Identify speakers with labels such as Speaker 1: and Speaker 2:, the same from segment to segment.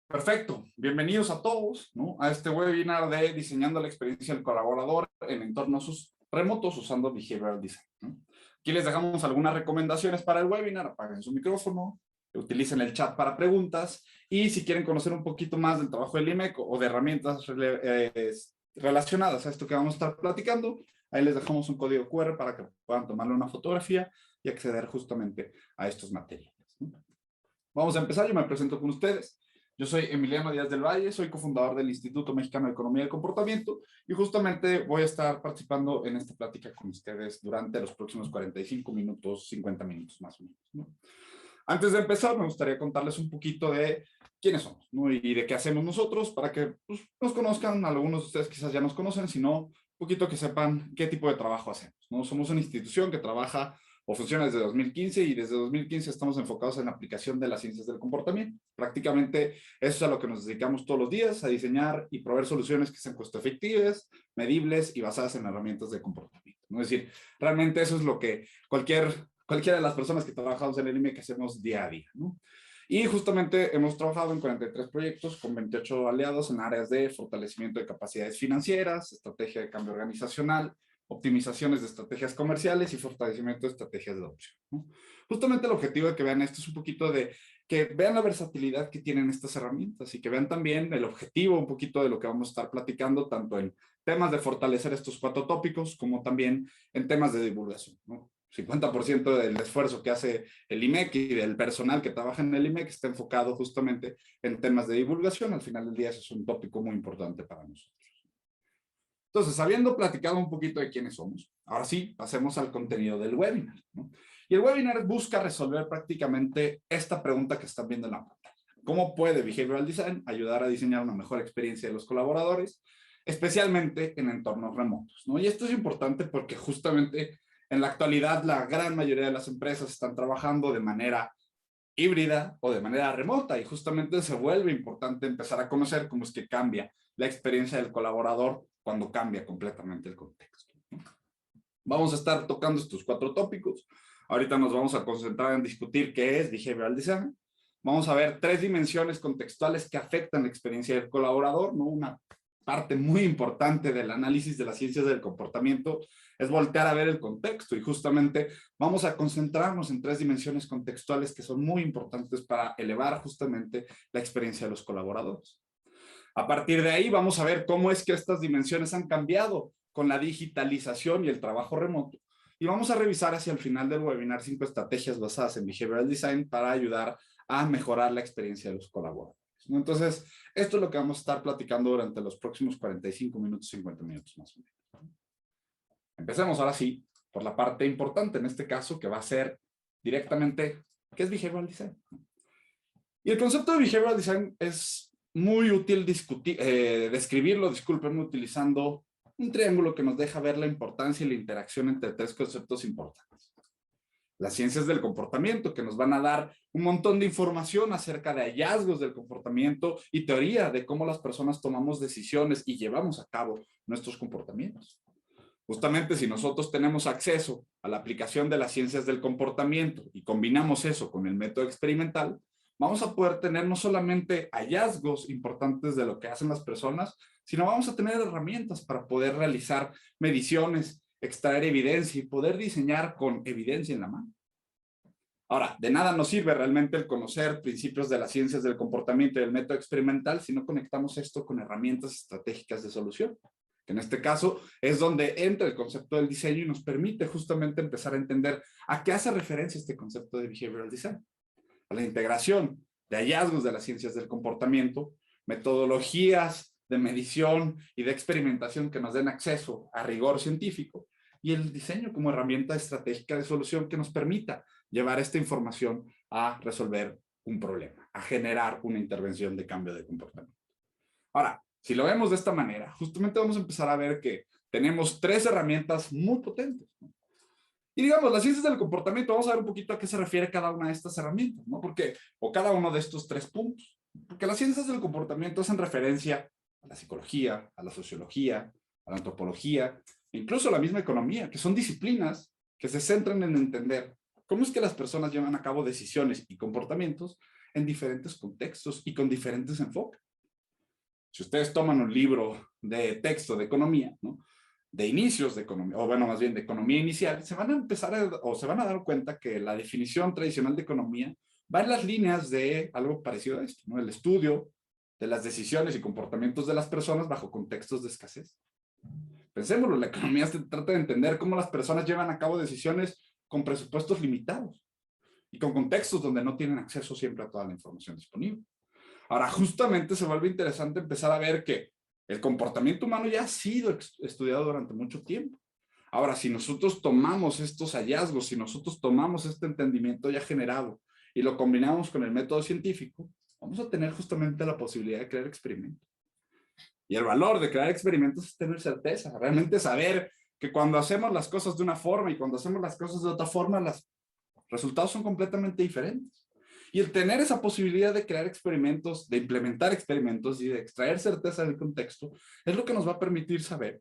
Speaker 1: Perfecto, bienvenidos a todos, ¿no?, a este webinar de diseñando la experiencia del colaborador en entornos remotos usando Behavioral Design, ¿no? Aquí les dejamos algunas recomendaciones para el webinar. Apaguen su micrófono, utilicen el chat para preguntas y si quieren conocer un poquito más del trabajo del IMEC o de herramientas relacionadas a esto que vamos a estar platicando, ahí les dejamos un código QR para que puedan tomarle una fotografía y acceder justamente a estos materiales, ¿no? Vamos a empezar, yo me presento con ustedes. Yo soy Emiliano Díaz del Valle, soy cofundador del Instituto Mexicano de Economía del Comportamiento y justamente voy a estar participando en esta plática con ustedes durante los próximos 45 minutos, 50 minutos más o menos, ¿no? Antes de empezar, me gustaría contarles un poquito de quiénes somos, ¿no?, y de qué hacemos nosotros para que pues, nos conozcan. Algunos de ustedes quizás ya nos conocen, sino un poquito que sepan qué tipo de trabajo hacemos, ¿no? Somos una institución que trabaja o funciona desde 2015 y desde 2015 estamos enfocados en la aplicación de las ciencias del comportamiento. Prácticamente eso es a lo que nos dedicamos todos los días, a diseñar y proveer soluciones que sean costo efectivas, medibles y basadas en herramientas de comportamiento, ¿no? Es decir, realmente eso es lo que cualquiera de las personas que trabajamos en el IME que hacemos día a día, ¿no? Y justamente hemos trabajado en 43 proyectos con 28 aliados en áreas de fortalecimiento de capacidades financieras, estrategia de cambio organizacional, optimizaciones de estrategias comerciales y fortalecimiento de estrategias de adopción, ¿no? Justamente el objetivo de que vean esto es un poquito de que vean la versatilidad que tienen estas herramientas y que vean también el objetivo un poquito de lo que vamos a estar platicando, tanto en temas de fortalecer estos 4 tópicos como también en temas de divulgación, ¿no? 50% del esfuerzo que hace el IMEC y del personal que trabaja en el IMEC está enfocado justamente en temas de divulgación. Al final del día eso es un tópico muy importante para nosotros. Entonces, habiendo platicado un poquito de quiénes somos, ahora sí, pasemos al contenido del webinar, ¿no? Y el webinar busca resolver prácticamente esta pregunta que están viendo en la pantalla. ¿Cómo puede Behavioral Design ayudar a diseñar una mejor experiencia de los colaboradores, especialmente en entornos remotos, ¿no? Y esto es importante porque justamente en la actualidad la gran mayoría de las empresas están trabajando de manera híbrida o de manera remota y justamente se vuelve importante empezar a conocer cómo es que cambia la experiencia del colaborador cuando cambia completamente el contexto, ¿no? Vamos a estar tocando estos 4 tópicos. Ahorita nos vamos a concentrar en discutir qué es Behavioral Design. Vamos a ver 3 dimensiones contextuales que afectan la experiencia del colaborador, ¿no? Una parte muy importante del análisis de las ciencias del comportamiento es voltear a ver el contexto y justamente vamos a concentrarnos en 3 dimensiones contextuales que son muy importantes para elevar justamente la experiencia de los colaboradores. A partir de ahí vamos a ver cómo es que estas dimensiones han cambiado con la digitalización y el trabajo remoto. Y vamos a revisar hacia el final del webinar 5 estrategias basadas en Behavioral Design para ayudar a mejorar la experiencia de los colaboradores, ¿no? Entonces, esto es lo que vamos a estar platicando durante los próximos 45 minutos, 50 minutos más o menos. Empecemos ahora sí por la parte importante en este caso, que va a ser directamente ¿qué es Behavioral Design? Y el concepto de Behavioral Design es muy útil describirlo, discúlpenme, utilizando un triángulo que nos deja ver la importancia y la interacción entre 3 conceptos importantes. Las ciencias del comportamiento, que nos van a dar un montón de información acerca de hallazgos del comportamiento y teoría de cómo las personas tomamos decisiones y llevamos a cabo nuestros comportamientos. Justamente si nosotros tenemos acceso a la aplicación de las ciencias del comportamiento y combinamos eso con el método experimental, vamos a poder tener no solamente hallazgos importantes de lo que hacen las personas, sino vamos a tener herramientas para poder realizar mediciones, extraer evidencia y poder diseñar con evidencia en la mano. Ahora, de nada nos sirve realmente el conocer principios de las ciencias del comportamiento y del método experimental si no conectamos esto con herramientas estratégicas de solución, que en este caso es donde entra el concepto del diseño y nos permite justamente empezar a entender a qué hace referencia este concepto de Behavioral Design. A la integración de hallazgos de las ciencias del comportamiento, metodologías de medición y de experimentación que nos den acceso a rigor científico y el diseño como herramienta estratégica de solución que nos permita llevar esta información a resolver un problema, a generar una intervención de cambio de comportamiento. Ahora, si lo vemos de esta manera, justamente vamos a empezar a ver que tenemos 3 herramientas muy potentes, ¿no? Y digamos, las ciencias del comportamiento, vamos a ver un poquito a qué se refiere cada una de estas herramientas, ¿no? O cada uno de estos 3 puntos. Porque las ciencias del comportamiento hacen referencia a la psicología, a la sociología, a la antropología, e incluso a la misma economía, que son disciplinas que se centran en entender cómo es que las personas llevan a cabo decisiones y comportamientos en diferentes contextos y con diferentes enfoques. Si ustedes toman un libro de texto de economía, ¿no? De inicios de economía, o bueno, más bien de economía inicial, se van a empezar o se van a dar cuenta que la definición tradicional de economía va en las líneas de algo parecido a esto, ¿no? El estudio de las decisiones y comportamientos de las personas bajo contextos de escasez. Pensémoslo, la economía se trata de entender cómo las personas llevan a cabo decisiones con presupuestos limitados y con contextos donde no tienen acceso siempre a toda la información disponible. Ahora, justamente se vuelve interesante empezar a ver que el comportamiento humano ya ha sido estudiado durante mucho tiempo. Ahora, si nosotros tomamos estos hallazgos, si nosotros tomamos este entendimiento ya generado y lo combinamos con el método científico, vamos a tener justamente la posibilidad de crear experimentos. Y el valor de crear experimentos es tener certeza, realmente saber que cuando hacemos las cosas de una forma y cuando hacemos las cosas de otra forma, los resultados son completamente diferentes. Y el tener esa posibilidad de crear experimentos, de implementar experimentos y de extraer certeza del contexto, es lo que nos va a permitir saber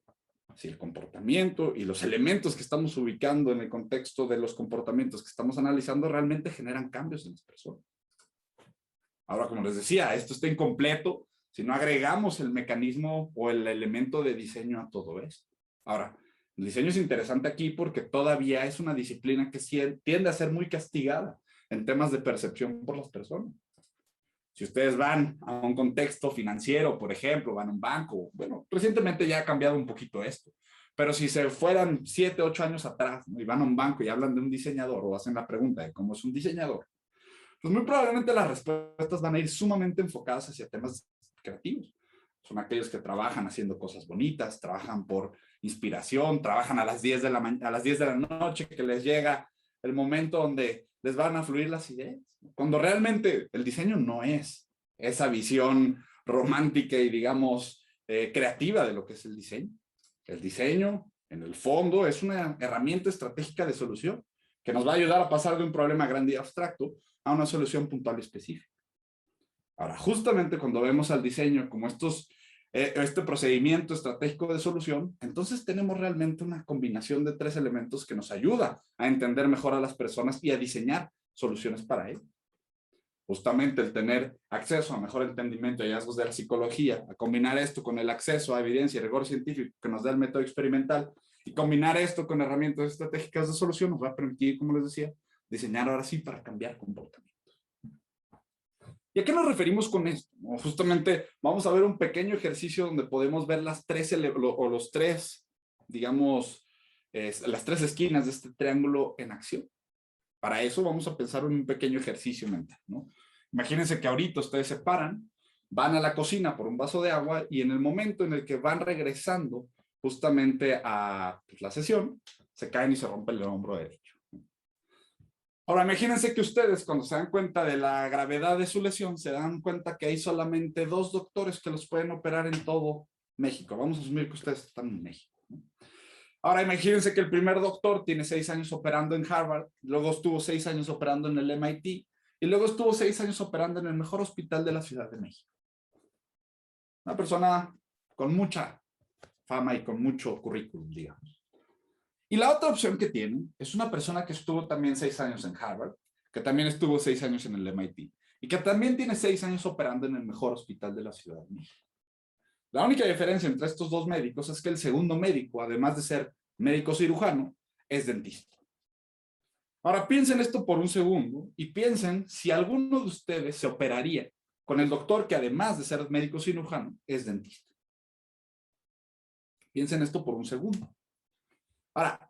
Speaker 1: si el comportamiento y los elementos que estamos ubicando en el contexto de los comportamientos que estamos analizando realmente generan cambios en las personas. Ahora, como les decía, esto está incompleto si no agregamos el mecanismo o el elemento de diseño a todo esto. Ahora, el diseño es interesante aquí porque todavía es una disciplina que tiende a ser muy castigada en temas de percepción por las personas. Si ustedes van a un contexto financiero, por ejemplo, van a un banco, bueno, recientemente ya ha cambiado un poquito esto, pero si se fueran 7, 8 años atrás, ¿no? Y van a un banco y hablan de un diseñador o hacen la pregunta de cómo es un diseñador, pues muy probablemente las respuestas van a ir sumamente enfocadas hacia temas creativos. Son aquellos que trabajan haciendo cosas bonitas, trabajan por inspiración, trabajan a las 10 de la noche, que les llega el momento donde les van a fluir las ideas. Cuando realmente el diseño no es esa visión romántica y, digamos, creativa de lo que es el diseño. El diseño, en el fondo, es una herramienta estratégica de solución que nos va a ayudar a pasar de un problema grande y abstracto a una solución puntual y específica. Ahora, justamente cuando vemos al diseño como este procedimiento estratégico de solución, entonces tenemos realmente una combinación de 3 elementos que nos ayuda a entender mejor a las personas y a diseñar soluciones para ellos. Justamente el tener acceso a mejor entendimiento y hallazgos de la psicología, a combinar esto con el acceso a evidencia y rigor científico que nos da el método experimental y combinar esto con herramientas estratégicas de solución nos va a permitir, como les decía, diseñar ahora sí para cambiar comportamientos. ¿Y a qué nos referimos con esto? Justamente vamos a ver un pequeño ejercicio donde podemos ver las 3, digamos, las 3 esquinas de este triángulo en acción. Para eso vamos a pensar en un pequeño ejercicio mental, ¿no? Imagínense que ahorita ustedes se paran, van a la cocina por un vaso de agua y en el momento en el que van regresando justamente a la sesión, se caen y se rompen el hombro derecho. Ahora, imagínense que ustedes, cuando se dan cuenta de la gravedad de su lesión, se dan cuenta que hay solamente 2 doctores que los pueden operar en todo México. Vamos a asumir que ustedes están en México, ¿no? Ahora, imagínense que el primer doctor tiene 6 años operando en Harvard, luego estuvo 6 años operando en el MIT, y luego estuvo 6 años operando en el mejor hospital de la Ciudad de México. Una persona con mucha fama y con mucho currículum, digamos. Y la otra opción que tienen es una persona que estuvo también 6 años en Harvard, que también estuvo 6 años en el MIT, y que también tiene 6 años operando en el mejor hospital de la Ciudad de México. La única diferencia entre estos 2 médicos es que el segundo médico, además de ser médico cirujano, es dentista. Ahora piensen esto por un segundo y piensen si alguno de ustedes se operaría con el doctor que además de ser médico cirujano, es dentista. Piensen esto por un segundo. Ahora,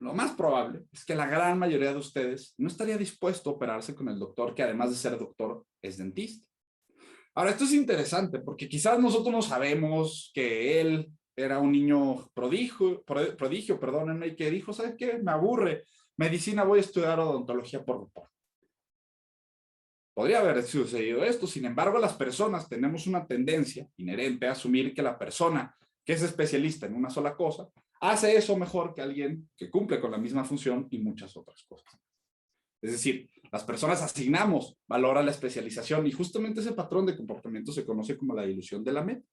Speaker 1: lo más probable es que la gran mayoría de ustedes no estaría dispuesto a operarse con el doctor que además de ser doctor, es dentista. Ahora, esto es interesante porque quizás nosotros no sabemos que él era un niño prodigio, perdónenme, y que dijo, ¿sabes qué? Me aburre medicina, voy a estudiar odontología por doctor. Podría haber sucedido esto, sin embargo, las personas tenemos una tendencia inherente a asumir que la persona que es especialista en una sola cosa, hace eso mejor que alguien que cumple con la misma función y muchas otras cosas. Es decir, las personas asignamos valor a la especialización y justamente ese patrón de comportamiento se conoce como la ilusión de la meta.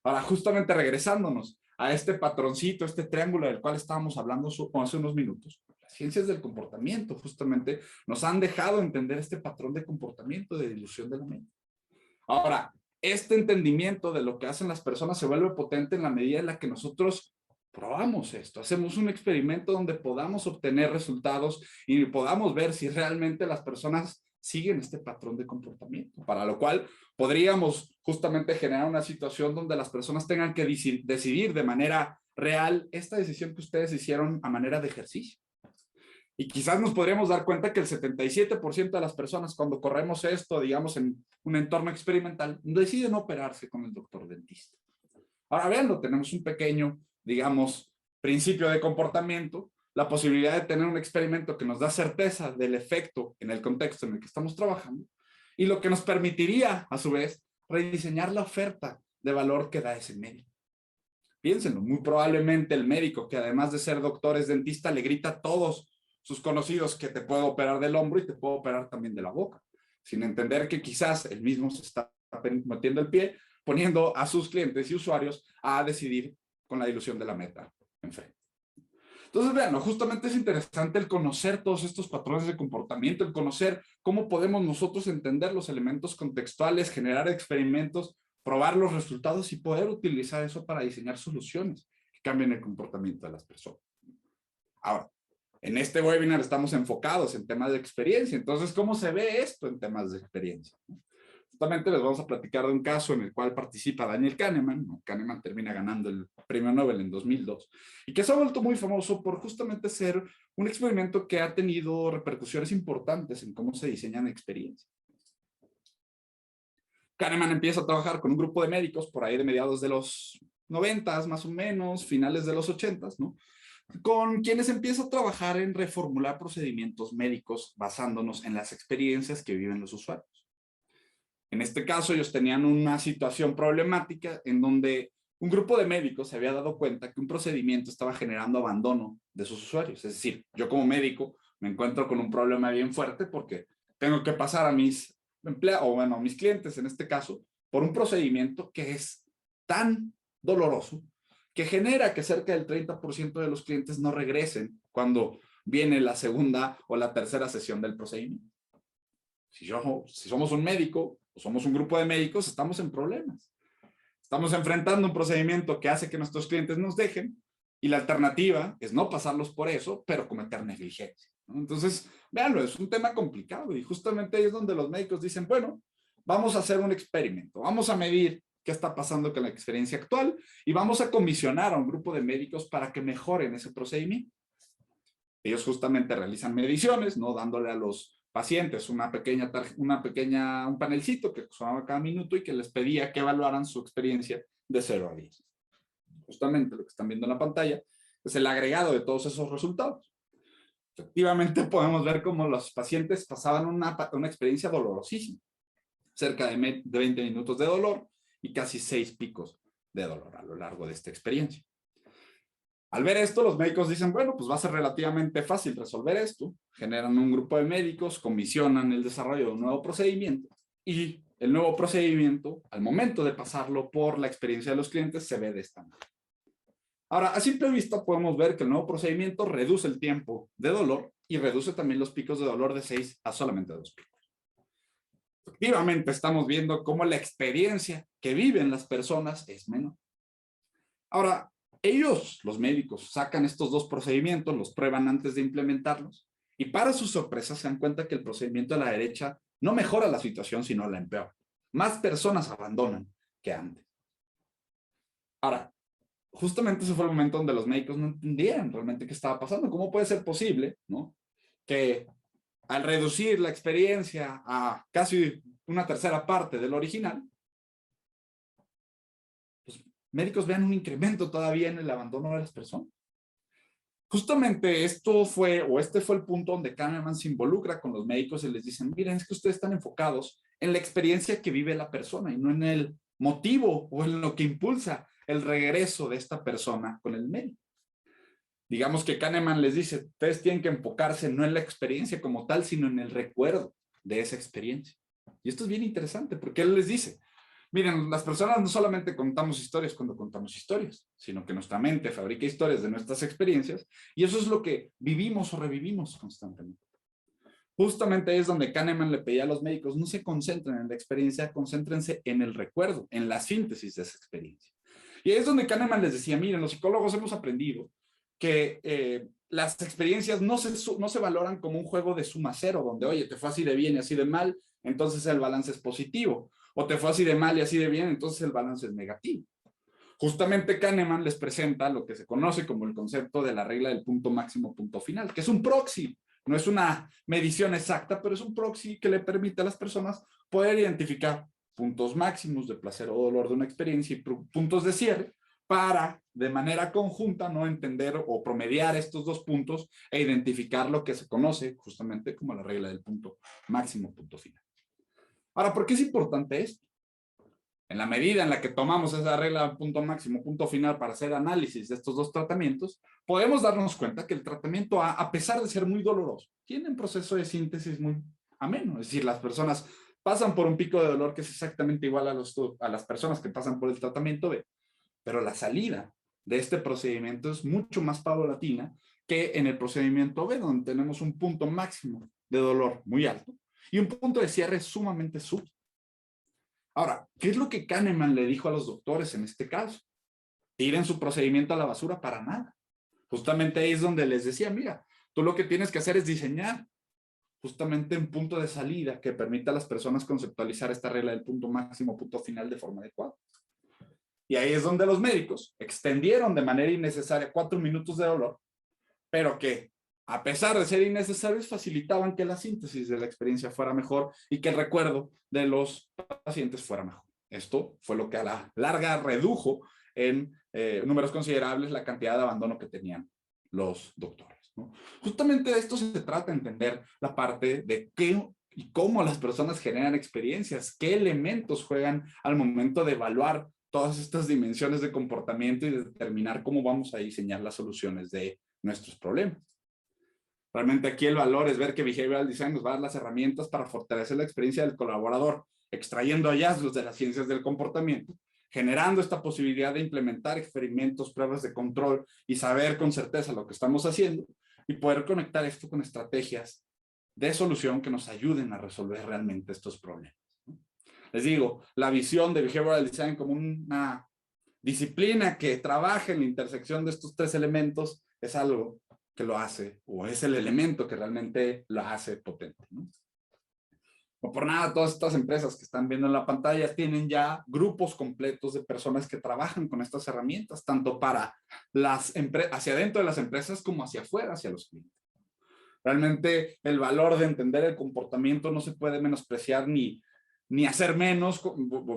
Speaker 1: Ahora, justamente regresándonos a este patroncito, este triángulo del cual estábamos hablando hace unos minutos, ciencias del comportamiento justamente nos han dejado entender este patrón de comportamiento de dilución de la mente. Ahora, este entendimiento de lo que hacen las personas se vuelve potente en la medida en la que nosotros probamos esto, hacemos un experimento donde podamos obtener resultados y podamos ver si realmente las personas siguen este patrón de comportamiento, para lo cual podríamos justamente generar una situación donde las personas tengan que decidir de manera real esta decisión que ustedes hicieron a manera de ejercicio. Y quizás nos podríamos dar cuenta que el 77% de las personas cuando corremos esto, digamos, en un entorno experimental, deciden operarse con el doctor dentista. Ahora veanlo, tenemos un pequeño, digamos, principio de comportamiento, la posibilidad de tener un experimento que nos da certeza del efecto en el contexto en el que estamos trabajando y lo que nos permitiría, a su vez, rediseñar la oferta de valor que da ese médico. Piénsenlo, muy probablemente el médico que además de ser doctor es dentista le grita a todos sus conocidos que te puedo operar del hombro y te puedo operar también de la boca, sin entender que quizás él mismo se está metiendo el pie, poniendo a sus clientes y usuarios a decidir con la dilución de la meta enfrente. Entonces, vean, justamente es interesante el conocer todos estos patrones de comportamiento, el conocer cómo podemos nosotros entender los elementos contextuales, generar experimentos, probar los resultados y poder utilizar eso para diseñar soluciones que cambien el comportamiento de las personas. Ahora, en este webinar estamos enfocados en temas de experiencia. Entonces, ¿cómo se ve esto en temas de experiencia? Justamente les vamos a platicar de un caso en el cual participa Daniel Kahneman. Kahneman termina ganando el premio Nobel en 2002 y que se ha vuelto muy famoso por justamente ser un experimento que ha tenido repercusiones importantes en cómo se diseñan experiencias. Kahneman empieza a trabajar con un grupo de médicos por ahí de mediados de los 90s, más o menos, finales de los 80s, ¿no? Con quienes empieza a trabajar en reformular procedimientos médicos basándonos en las experiencias que viven los usuarios. En este caso, ellos tenían una situación problemática en donde un grupo de médicos se había dado cuenta que un procedimiento estaba generando abandono de sus usuarios. Es decir, yo como médico me encuentro con un problema bien fuerte porque tengo que pasar a mis empleados, o bueno, a mis clientes en este caso, por un procedimiento que es tan doloroso que genera que cerca del 30% de los clientes no regresen cuando viene la segunda o la tercera sesión del procedimiento. Si somos un médico o somos un grupo de médicos, estamos en problemas. Estamos enfrentando un procedimiento que hace que nuestros clientes nos dejen y la alternativa es no pasarlos por eso, pero cometer negligencia, ¿no? Entonces, véanlo, es un tema complicado y justamente ahí es donde los médicos dicen, bueno, vamos a hacer un experimento, vamos a medir qué está pasando con la experiencia actual y vamos a comisionar a un grupo de médicos para que mejoren ese procedimiento. Ellos justamente realizan mediciones, ¿no? Dándole a los pacientes un panelcito que sonaba cada minuto y que les pedía que evaluaran su experiencia de 0 a 10. Justamente lo que están viendo en la pantalla es el agregado de todos esos resultados. Efectivamente podemos ver cómo los pacientes pasaban una experiencia dolorosísima, cerca de 20 minutos de dolor y casi 6 picos de dolor a lo largo de esta experiencia. Al ver esto, los médicos dicen, bueno, pues va a ser relativamente fácil resolver esto. Generan un grupo de médicos, comisionan el desarrollo de un nuevo procedimiento y el nuevo procedimiento, al momento de pasarlo por la experiencia de los clientes, se ve de esta manera. Ahora, a simple vista podemos ver que el nuevo procedimiento reduce el tiempo de dolor y reduce también los picos de dolor de 6 a solamente 2 picos. Efectivamente, estamos viendo cómo la experiencia que viven las personas es menor. Ahora, ellos, los médicos, sacan estos dos procedimientos, los prueban antes de implementarlos y para su sorpresa se dan cuenta que el procedimiento de la derecha no mejora la situación, sino la empeora. Más personas abandonan que antes. Ahora, justamente ese fue el momento donde los médicos no entendían realmente qué estaba pasando. ¿Cómo puede ser posible, ¿no?, que al reducir la experiencia a casi una tercera parte del original, los médicos vean un incremento todavía en el abandono de las personas? Justamente este fue el punto donde Kahneman se involucra con los médicos y les dicen, miren, es que ustedes están enfocados en la experiencia que vive la persona y no en el motivo o en lo que impulsa el regreso de esta persona con el médico. Digamos que Kahneman les dice, ustedes tienen que enfocarse no en la experiencia como tal, sino en el recuerdo de esa experiencia. Y esto es bien interesante porque él les dice, Miren, las personas no solamente contamos historias cuando contamos historias, sino que nuestra mente fabrica historias de nuestras experiencias y eso es lo que vivimos o revivimos constantemente. Justamente es donde Kahneman le pedía a los médicos, no se concentren en la experiencia, concéntrense en el recuerdo, en la síntesis de esa experiencia. Y ahí es donde Kahneman les decía, miren, los psicólogos hemos aprendido que las experiencias no se valoran como un juego de suma cero, donde, oye, te fue así de bien y así de mal, entonces el balance es positivo, o te fue así de mal y así de bien, entonces el balance es negativo. Justamente Kahneman les presenta lo que se conoce como el concepto de la regla del punto máximo, punto final, que es un proxy. No es una medición exacta, pero es un proxy que le permite a las personas poder identificar puntos máximos de placer o dolor de una experiencia y puntos de cierre para, de manera conjunta, no entender o promediar estos dos puntos e identificar lo que se conoce justamente como la regla del punto máximo, punto final. Ahora, ¿por qué es importante esto? En la medida en la que tomamos esa regla punto máximo, punto final para hacer análisis de estos dos tratamientos, podemos darnos cuenta que el tratamiento a pesar de ser muy doloroso, tiene un proceso de síntesis muy ameno. Es decir, las personas pasan por un pico de dolor que es exactamente igual a las personas que pasan por el tratamiento B, pero la salida de este procedimiento es mucho más paulatina que en el procedimiento B, donde tenemos un punto máximo de dolor muy alto y un punto de cierre sumamente súbito. Ahora, ¿qué es lo que Kahneman le dijo a los doctores en este caso? Tiren su procedimiento a la basura para nada. Justamente ahí es donde les decía, mira, tú lo que tienes que hacer es diseñar justamente un punto de salida que permita a las personas conceptualizar esta regla del punto máximo, punto final de forma adecuada. Y ahí es donde los médicos extendieron de manera innecesaria 4 minutos de dolor, pero que a pesar de ser innecesarios, facilitaban que la síntesis de la experiencia fuera mejor y que el recuerdo de los pacientes fuera mejor. Esto fue lo que a la larga redujo en números considerables la cantidad de abandono que tenían los doctores, ¿no? Justamente de esto se trata, entender la parte de qué y cómo las personas generan experiencias, qué elementos juegan al momento de evaluar todas estas dimensiones de comportamiento y de determinar cómo vamos a diseñar las soluciones de nuestros problemas. Realmente aquí el valor es ver que Behavioral Design nos va a dar las herramientas para fortalecer la experiencia del colaborador, extrayendo hallazgos de las ciencias del comportamiento, generando esta posibilidad de implementar experimentos, pruebas de control y saber con certeza lo que estamos haciendo y poder conectar esto con estrategias de solución que nos ayuden a resolver realmente estos problemas. Les digo, la visión de Behavioral Design como una disciplina que trabaja en la intersección de estos tres elementos es algo que lo hace, o es el elemento que realmente lo hace potente, ¿no? No por nada, todas estas empresas que están viendo en la pantalla tienen ya grupos completos de personas que trabajan con estas herramientas, tanto para hacia adentro de las empresas como hacia afuera, hacia los clientes. Realmente el valor de entender el comportamiento no se puede menospreciar ni hacer menos,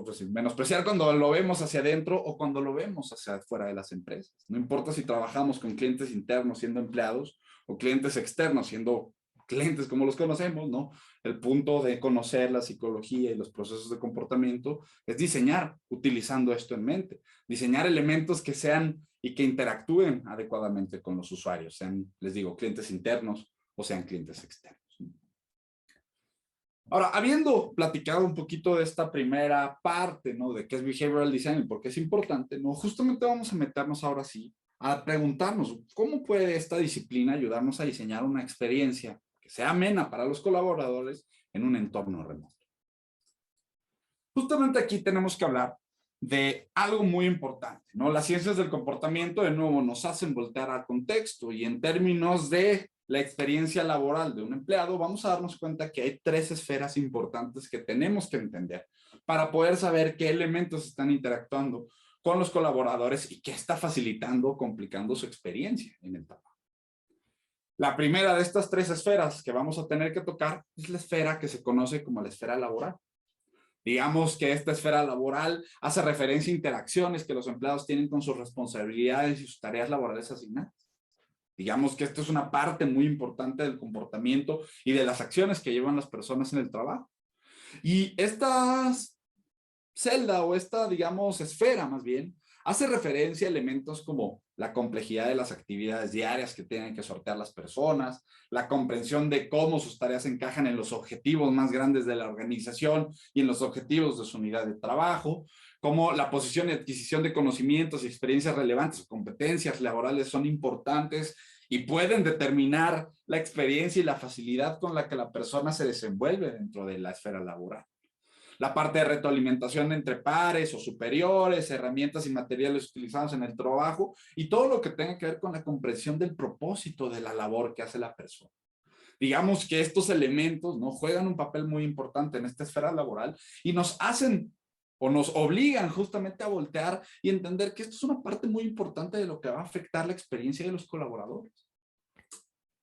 Speaker 1: pues, menospreciar cuando lo vemos hacia adentro o cuando lo vemos hacia afuera de las empresas. No importa si trabajamos con clientes internos siendo empleados o clientes externos siendo clientes como los conocemos, ¿no? El punto de conocer la psicología y los procesos de comportamiento es diseñar utilizando esto en mente, diseñar elementos que sean y que interactúen adecuadamente con los usuarios, sean, les digo, clientes internos o sean clientes externos. Ahora, habiendo platicado un poquito de esta primera parte, ¿no? De qué es Behavioral Design y por qué es importante, ¿no? Justamente vamos a meternos ahora sí a preguntarnos cómo puede esta disciplina ayudarnos a diseñar una experiencia que sea amena para los colaboradores en un entorno remoto. Justamente aquí tenemos que hablar de algo muy importante, ¿no? Las ciencias del comportamiento, de nuevo, nos hacen voltear al contexto y en términos de la experiencia laboral de un empleado, vamos a darnos cuenta que hay 3 esferas importantes que tenemos que entender para poder saber qué elementos están interactuando con los colaboradores y qué está facilitando o complicando su experiencia en el trabajo. La primera de estas 3 esferas que vamos a tener que tocar es la esfera que se conoce como la esfera laboral. Digamos que esta esfera laboral hace referencia a interacciones que los empleados tienen con sus responsabilidades y sus tareas laborales asignadas. Digamos que esto es una parte muy importante del comportamiento y de las acciones que llevan las personas en el trabajo. Y esta celda o esta, digamos, esfera más bien, hace referencia a elementos como la complejidad de las actividades diarias que tienen que sortear las personas, la comprensión de cómo sus tareas encajan en los objetivos más grandes de la organización y en los objetivos de su unidad de trabajo, cómo la posición y adquisición de conocimientos y experiencias relevantes o competencias laborales son importantes y pueden determinar la experiencia y la facilidad con la que la persona se desenvuelve dentro de la esfera laboral. La parte de retroalimentación entre pares o superiores, herramientas y materiales utilizados en el trabajo y todo lo que tenga que ver con la comprensión del propósito de la labor que hace la persona. Digamos que estos elementos, ¿no?, juegan un papel muy importante en esta esfera laboral y nos hacen o nos obligan justamente a voltear y entender que esto es una parte muy importante de lo que va a afectar la experiencia de los colaboradores.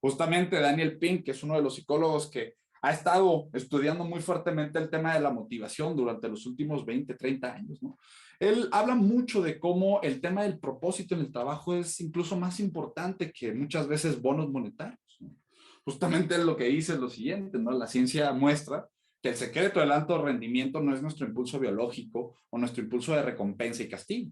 Speaker 1: Justamente Daniel Pink, que es uno de los psicólogos que ha estado estudiando muy fuertemente el tema de la motivación durante los últimos 20, 30 años, ¿no? Él habla mucho de cómo el tema del propósito en el trabajo es incluso más importante que muchas veces bonos monetarios, ¿no? Justamente él lo que dice es lo siguiente, ¿no? La ciencia muestra que el secreto del alto rendimiento no es nuestro impulso biológico o nuestro impulso de recompensa y castigo,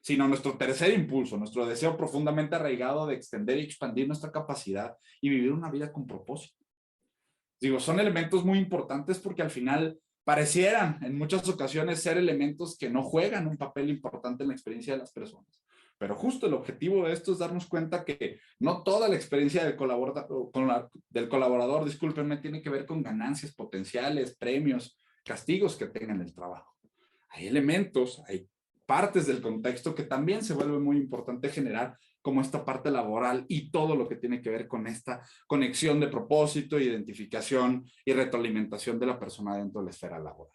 Speaker 1: sino nuestro tercer impulso, nuestro deseo profundamente arraigado de extender y expandir nuestra capacidad y vivir una vida con propósito. Digo, son elementos muy importantes porque al final parecieran en muchas ocasiones ser elementos que no juegan un papel importante en la experiencia de las personas. Pero justo el objetivo de esto es darnos cuenta que no toda la experiencia del colaborador, discúlpenme, tiene que ver con ganancias potenciales, premios, castigos que tengan el trabajo. Hay elementos, hay partes del contexto que también se vuelve muy importante generar, como esta parte laboral y todo lo que tiene que ver con esta conexión de propósito, identificación y retroalimentación de la persona dentro de la esfera laboral.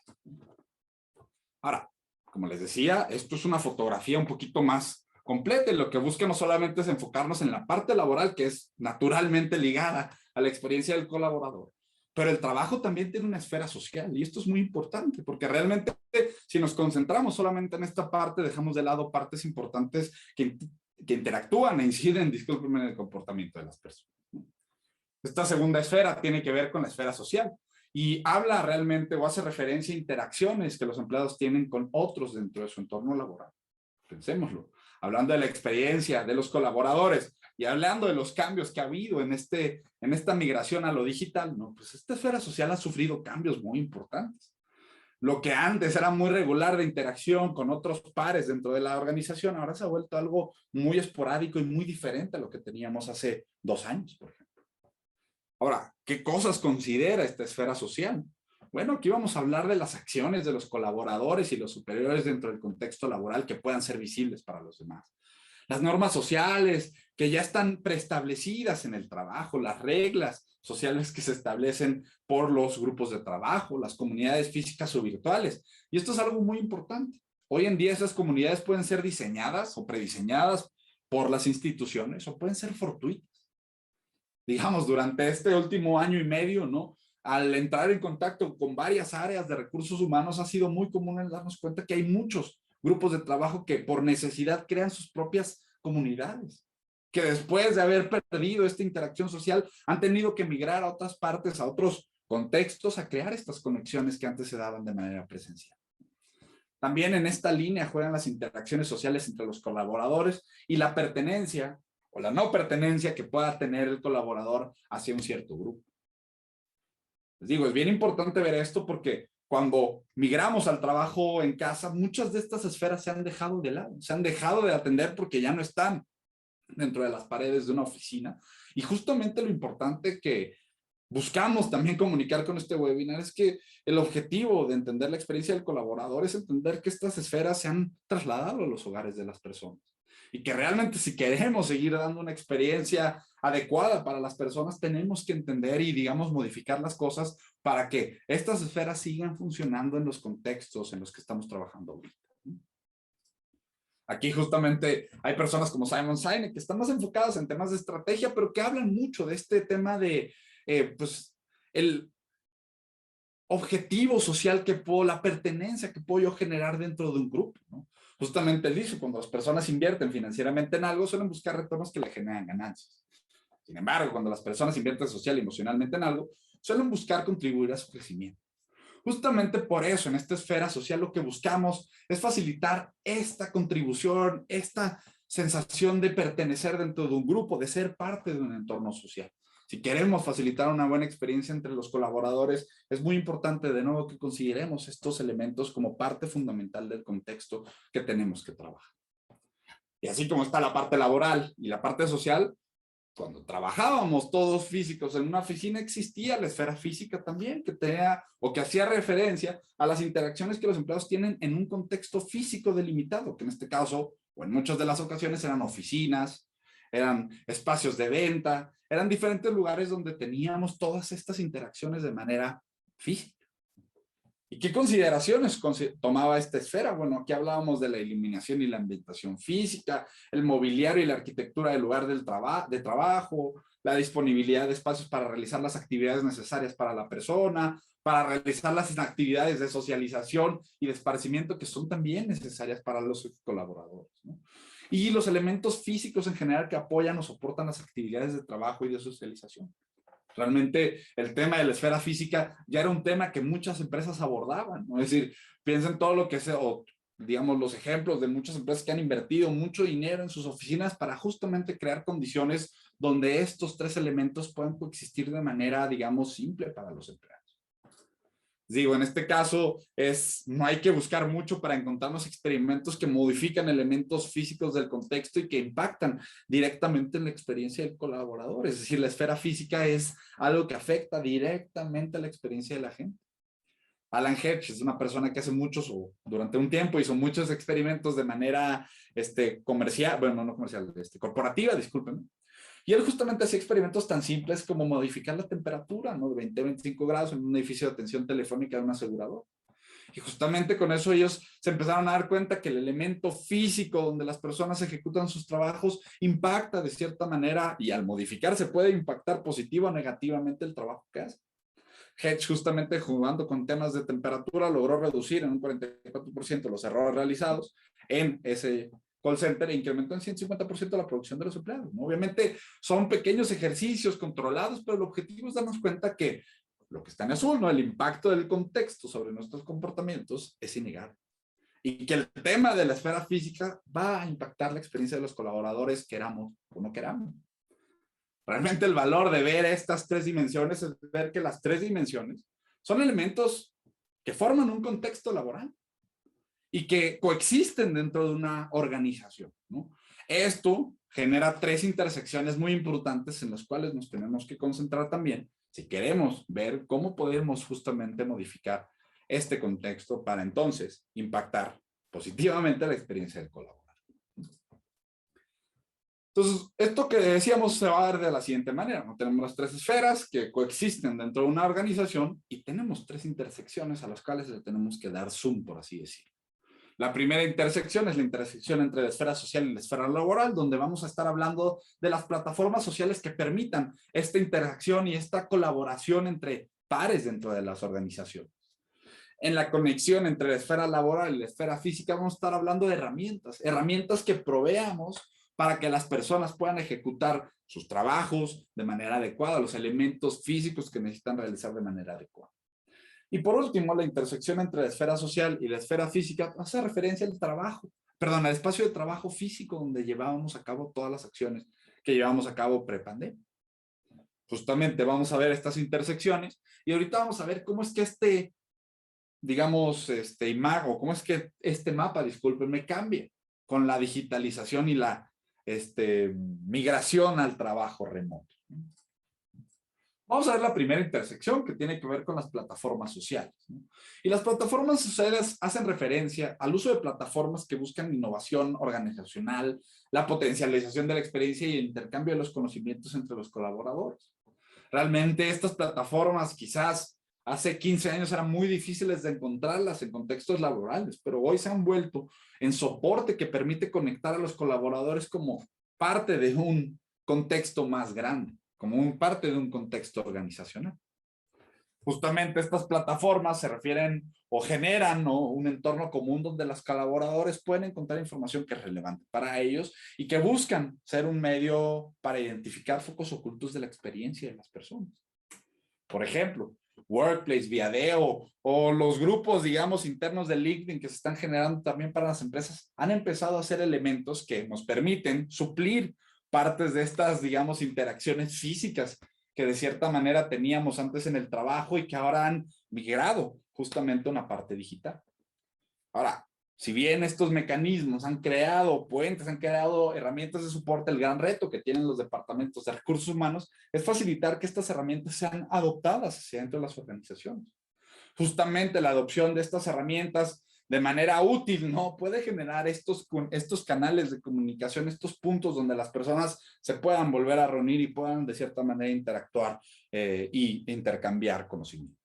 Speaker 1: Ahora, como les decía, esto es una fotografía un poquito más completa y lo que busca no solamente es enfocarnos en la parte laboral, que es naturalmente ligada a la experiencia del colaborador, pero el trabajo también tiene una esfera social y esto es muy importante porque realmente si nos concentramos solamente en esta parte, dejamos de lado partes importantes que interactúan e inciden, discúlpenme, en el comportamiento de las personas. Esta segunda esfera tiene que ver con la esfera social y habla realmente o hace referencia a interacciones que los empleados tienen con otros dentro de su entorno laboral. Pensémoslo, hablando de la experiencia de los colaboradores y hablando de los cambios que ha habido en esta migración a lo digital, ¿no? Pues esta esfera social ha sufrido cambios muy importantes. Lo que antes era muy regular de interacción con otros pares dentro de la organización, ahora se ha vuelto algo muy esporádico y muy diferente a lo que teníamos hace 2 años, por ejemplo. Ahora, ¿qué cosas considera esta esfera social? Bueno, aquí vamos a hablar de las acciones de los colaboradores y los superiores dentro del contexto laboral que puedan ser visibles para los demás. Las normas sociales que ya están preestablecidas en el trabajo, las reglas sociales que se establecen por los grupos de trabajo, las comunidades físicas o virtuales. Y esto es algo muy importante. Hoy en día esas comunidades pueden ser diseñadas o prediseñadas por las instituciones o pueden ser fortuitas. Digamos, durante este último año y medio, ¿no? Al entrar en contacto con varias áreas de recursos humanos, ha sido muy común el darnos cuenta que hay muchos grupos de trabajo que por necesidad crean sus propias comunidades, que después de haber perdido esta interacción social han tenido que migrar a otras partes, a otros contextos, a crear estas conexiones que antes se daban de manera presencial. También en esta línea juegan las interacciones sociales entre los colaboradores y la pertenencia o la no pertenencia que pueda tener el colaborador hacia un cierto grupo. Les digo, es bien importante ver esto porque cuando migramos al trabajo en casa, muchas de estas esferas se han dejado de lado, se han dejado de atender porque ya no están dentro de las paredes de una oficina. Y justamente lo importante que buscamos también comunicar con este webinar es que el objetivo de entender la experiencia del colaborador es entender que estas esferas se han trasladado a los hogares de las personas. Y que realmente si queremos seguir dando una experiencia adecuada para las personas, tenemos que entender y, digamos, modificar las cosas para que estas esferas sigan funcionando en los contextos en los que estamos trabajando ahorita. Aquí justamente hay personas como Simon Sinek que están más enfocadas en temas de estrategia, pero que hablan mucho de este tema de, pues, el objetivo social que puedo, la pertenencia que puedo yo generar dentro de un grupo, ¿no? Justamente él dice, cuando las personas invierten financieramente en algo, suelen buscar retornos que le generan ganancias. Sin embargo, cuando las personas invierten social y emocionalmente en algo, suelen buscar contribuir a su crecimiento. Justamente por eso, en esta esfera social lo que buscamos es facilitar esta contribución, esta sensación de pertenecer dentro de un grupo, de ser parte de un entorno social. Si queremos facilitar una buena experiencia entre los colaboradores, es muy importante de nuevo que consideremos estos elementos como parte fundamental del contexto que tenemos que trabajar. Y así como está la parte laboral y la parte social, cuando trabajábamos todos físicos en una oficina existía la esfera física también, que tenía o que hacía referencia a las interacciones que los empleados tienen en un contexto físico delimitado, que en este caso, o en muchas de las ocasiones, eran oficinas, eran espacios de venta, eran diferentes lugares donde teníamos todas estas interacciones de manera física. ¿Y qué consideraciones tomaba esta esfera? Bueno, aquí hablábamos de la iluminación y la ambientación física, el mobiliario y la arquitectura del lugar de trabajo, la disponibilidad de espacios para realizar las actividades necesarias para la persona, para realizar las actividades de socialización y de esparcimiento que son también necesarias para los colaboradores, ¿no? Y los elementos físicos en general que apoyan o soportan las actividades de trabajo y de socialización. Realmente el tema de la esfera física ya era un tema que muchas empresas abordaban, ¿no? Es decir, piensen todo lo que sea, o digamos los ejemplos de muchas empresas que han invertido mucho dinero en sus oficinas para justamente crear condiciones donde estos tres elementos puedan coexistir de manera, digamos, simple para los empleados. Digo, en este caso no hay que buscar mucho para encontrar los experimentos que modifican elementos físicos del contexto y que impactan directamente en la experiencia del colaborador. Es decir, la esfera física es algo que afecta directamente a la experiencia de la gente. Alan Hersh es una persona que hace muchos, o durante un tiempo hizo muchos experimentos de manera comercial, bueno, no comercial, corporativa, disculpen. Y él justamente hacía experimentos tan simples como modificar la temperatura, ¿no? De 20 a 25 grados en un edificio de atención telefónica de un asegurador. Y justamente con eso ellos se empezaron a dar cuenta que el elemento físico donde las personas ejecutan sus trabajos impacta de cierta manera y al modificarse puede impactar positivo o negativamente el trabajo que hace. Hedge, justamente jugando con temas de temperatura, logró reducir en un 44% los errores realizados en ese call center e incrementó en 150% la producción de los empleados, ¿no? Obviamente son pequeños ejercicios controlados, pero el objetivo es darnos cuenta que lo que está en azul, ¿no? El impacto del contexto sobre nuestros comportamientos es innegable. Y que el tema de la esfera física va a impactar la experiencia de los colaboradores, queramos o no queramos. Realmente el valor de ver estas tres dimensiones es ver que las tres dimensiones son elementos que forman un contexto laboral y que coexisten dentro de una organización, ¿no? Esto genera tres intersecciones muy importantes en las cuales nos tenemos que concentrar también si queremos ver cómo podemos justamente modificar este contexto para entonces impactar positivamente la experiencia del colaborador. Entonces, esto que decíamos se va a dar de la siguiente manera, ¿no? Tenemos las tres esferas que coexisten dentro de una organización y tenemos tres intersecciones a las cuales le tenemos que dar zoom, por así decirlo. La primera intersección es la intersección entre la esfera social y la esfera laboral, donde vamos a estar hablando de las plataformas sociales que permitan esta interacción y esta colaboración entre pares dentro de las organizaciones. En la conexión entre la esfera laboral y la esfera física vamos a estar hablando de herramientas que proveamos para que las personas puedan ejecutar sus trabajos de manera adecuada, los elementos físicos que necesitan realizar de manera adecuada. Y por último, la intersección entre la esfera social y la esfera física hace referencia al trabajo, perdón, al espacio de trabajo físico donde llevábamos a cabo todas las acciones que llevamos a cabo pre-pandemia. Justamente vamos a ver estas intersecciones y ahorita vamos a ver cómo es que digamos, o cómo es que este mapa, discúlpenme, cambia con la digitalización y la migración al trabajo remoto. Vamos a ver la primera intersección que tiene que ver con las plataformas sociales, ¿no? Y las plataformas sociales hacen referencia al uso de plataformas que buscan innovación organizacional, la potencialización de la experiencia y el intercambio de los conocimientos entre los colaboradores. Realmente estas plataformas quizás hace 15 años eran muy difíciles de encontrarlas en contextos laborales, pero hoy se han vuelto en soporte que permite conectar a los colaboradores como parte de un contexto más grande, como parte de un contexto organizacional. Justamente estas plataformas se refieren o generan, ¿no?, un entorno común donde los colaboradores pueden encontrar información que es relevante para ellos y que buscan ser un medio para identificar focos ocultos de la experiencia de las personas. Por ejemplo, Workplace, Viadeo o los grupos, digamos, internos de LinkedIn que se están generando también para las empresas, han empezado a ser elementos que nos permiten suplir partes de estas, digamos, interacciones físicas que de cierta manera teníamos antes en el trabajo y que ahora han migrado justamente a una parte digital. Ahora, si bien estos mecanismos han creado puentes, han creado herramientas de soporte, el gran reto que tienen los departamentos de recursos humanos es facilitar que estas herramientas sean adoptadas hacia dentro de las organizaciones. Justamente la adopción de estas herramientas de manera útil, ¿no? Puede generar estos canales de comunicación, estos puntos donde las personas se puedan volver a reunir y puedan de cierta manera interactuar y intercambiar conocimientos.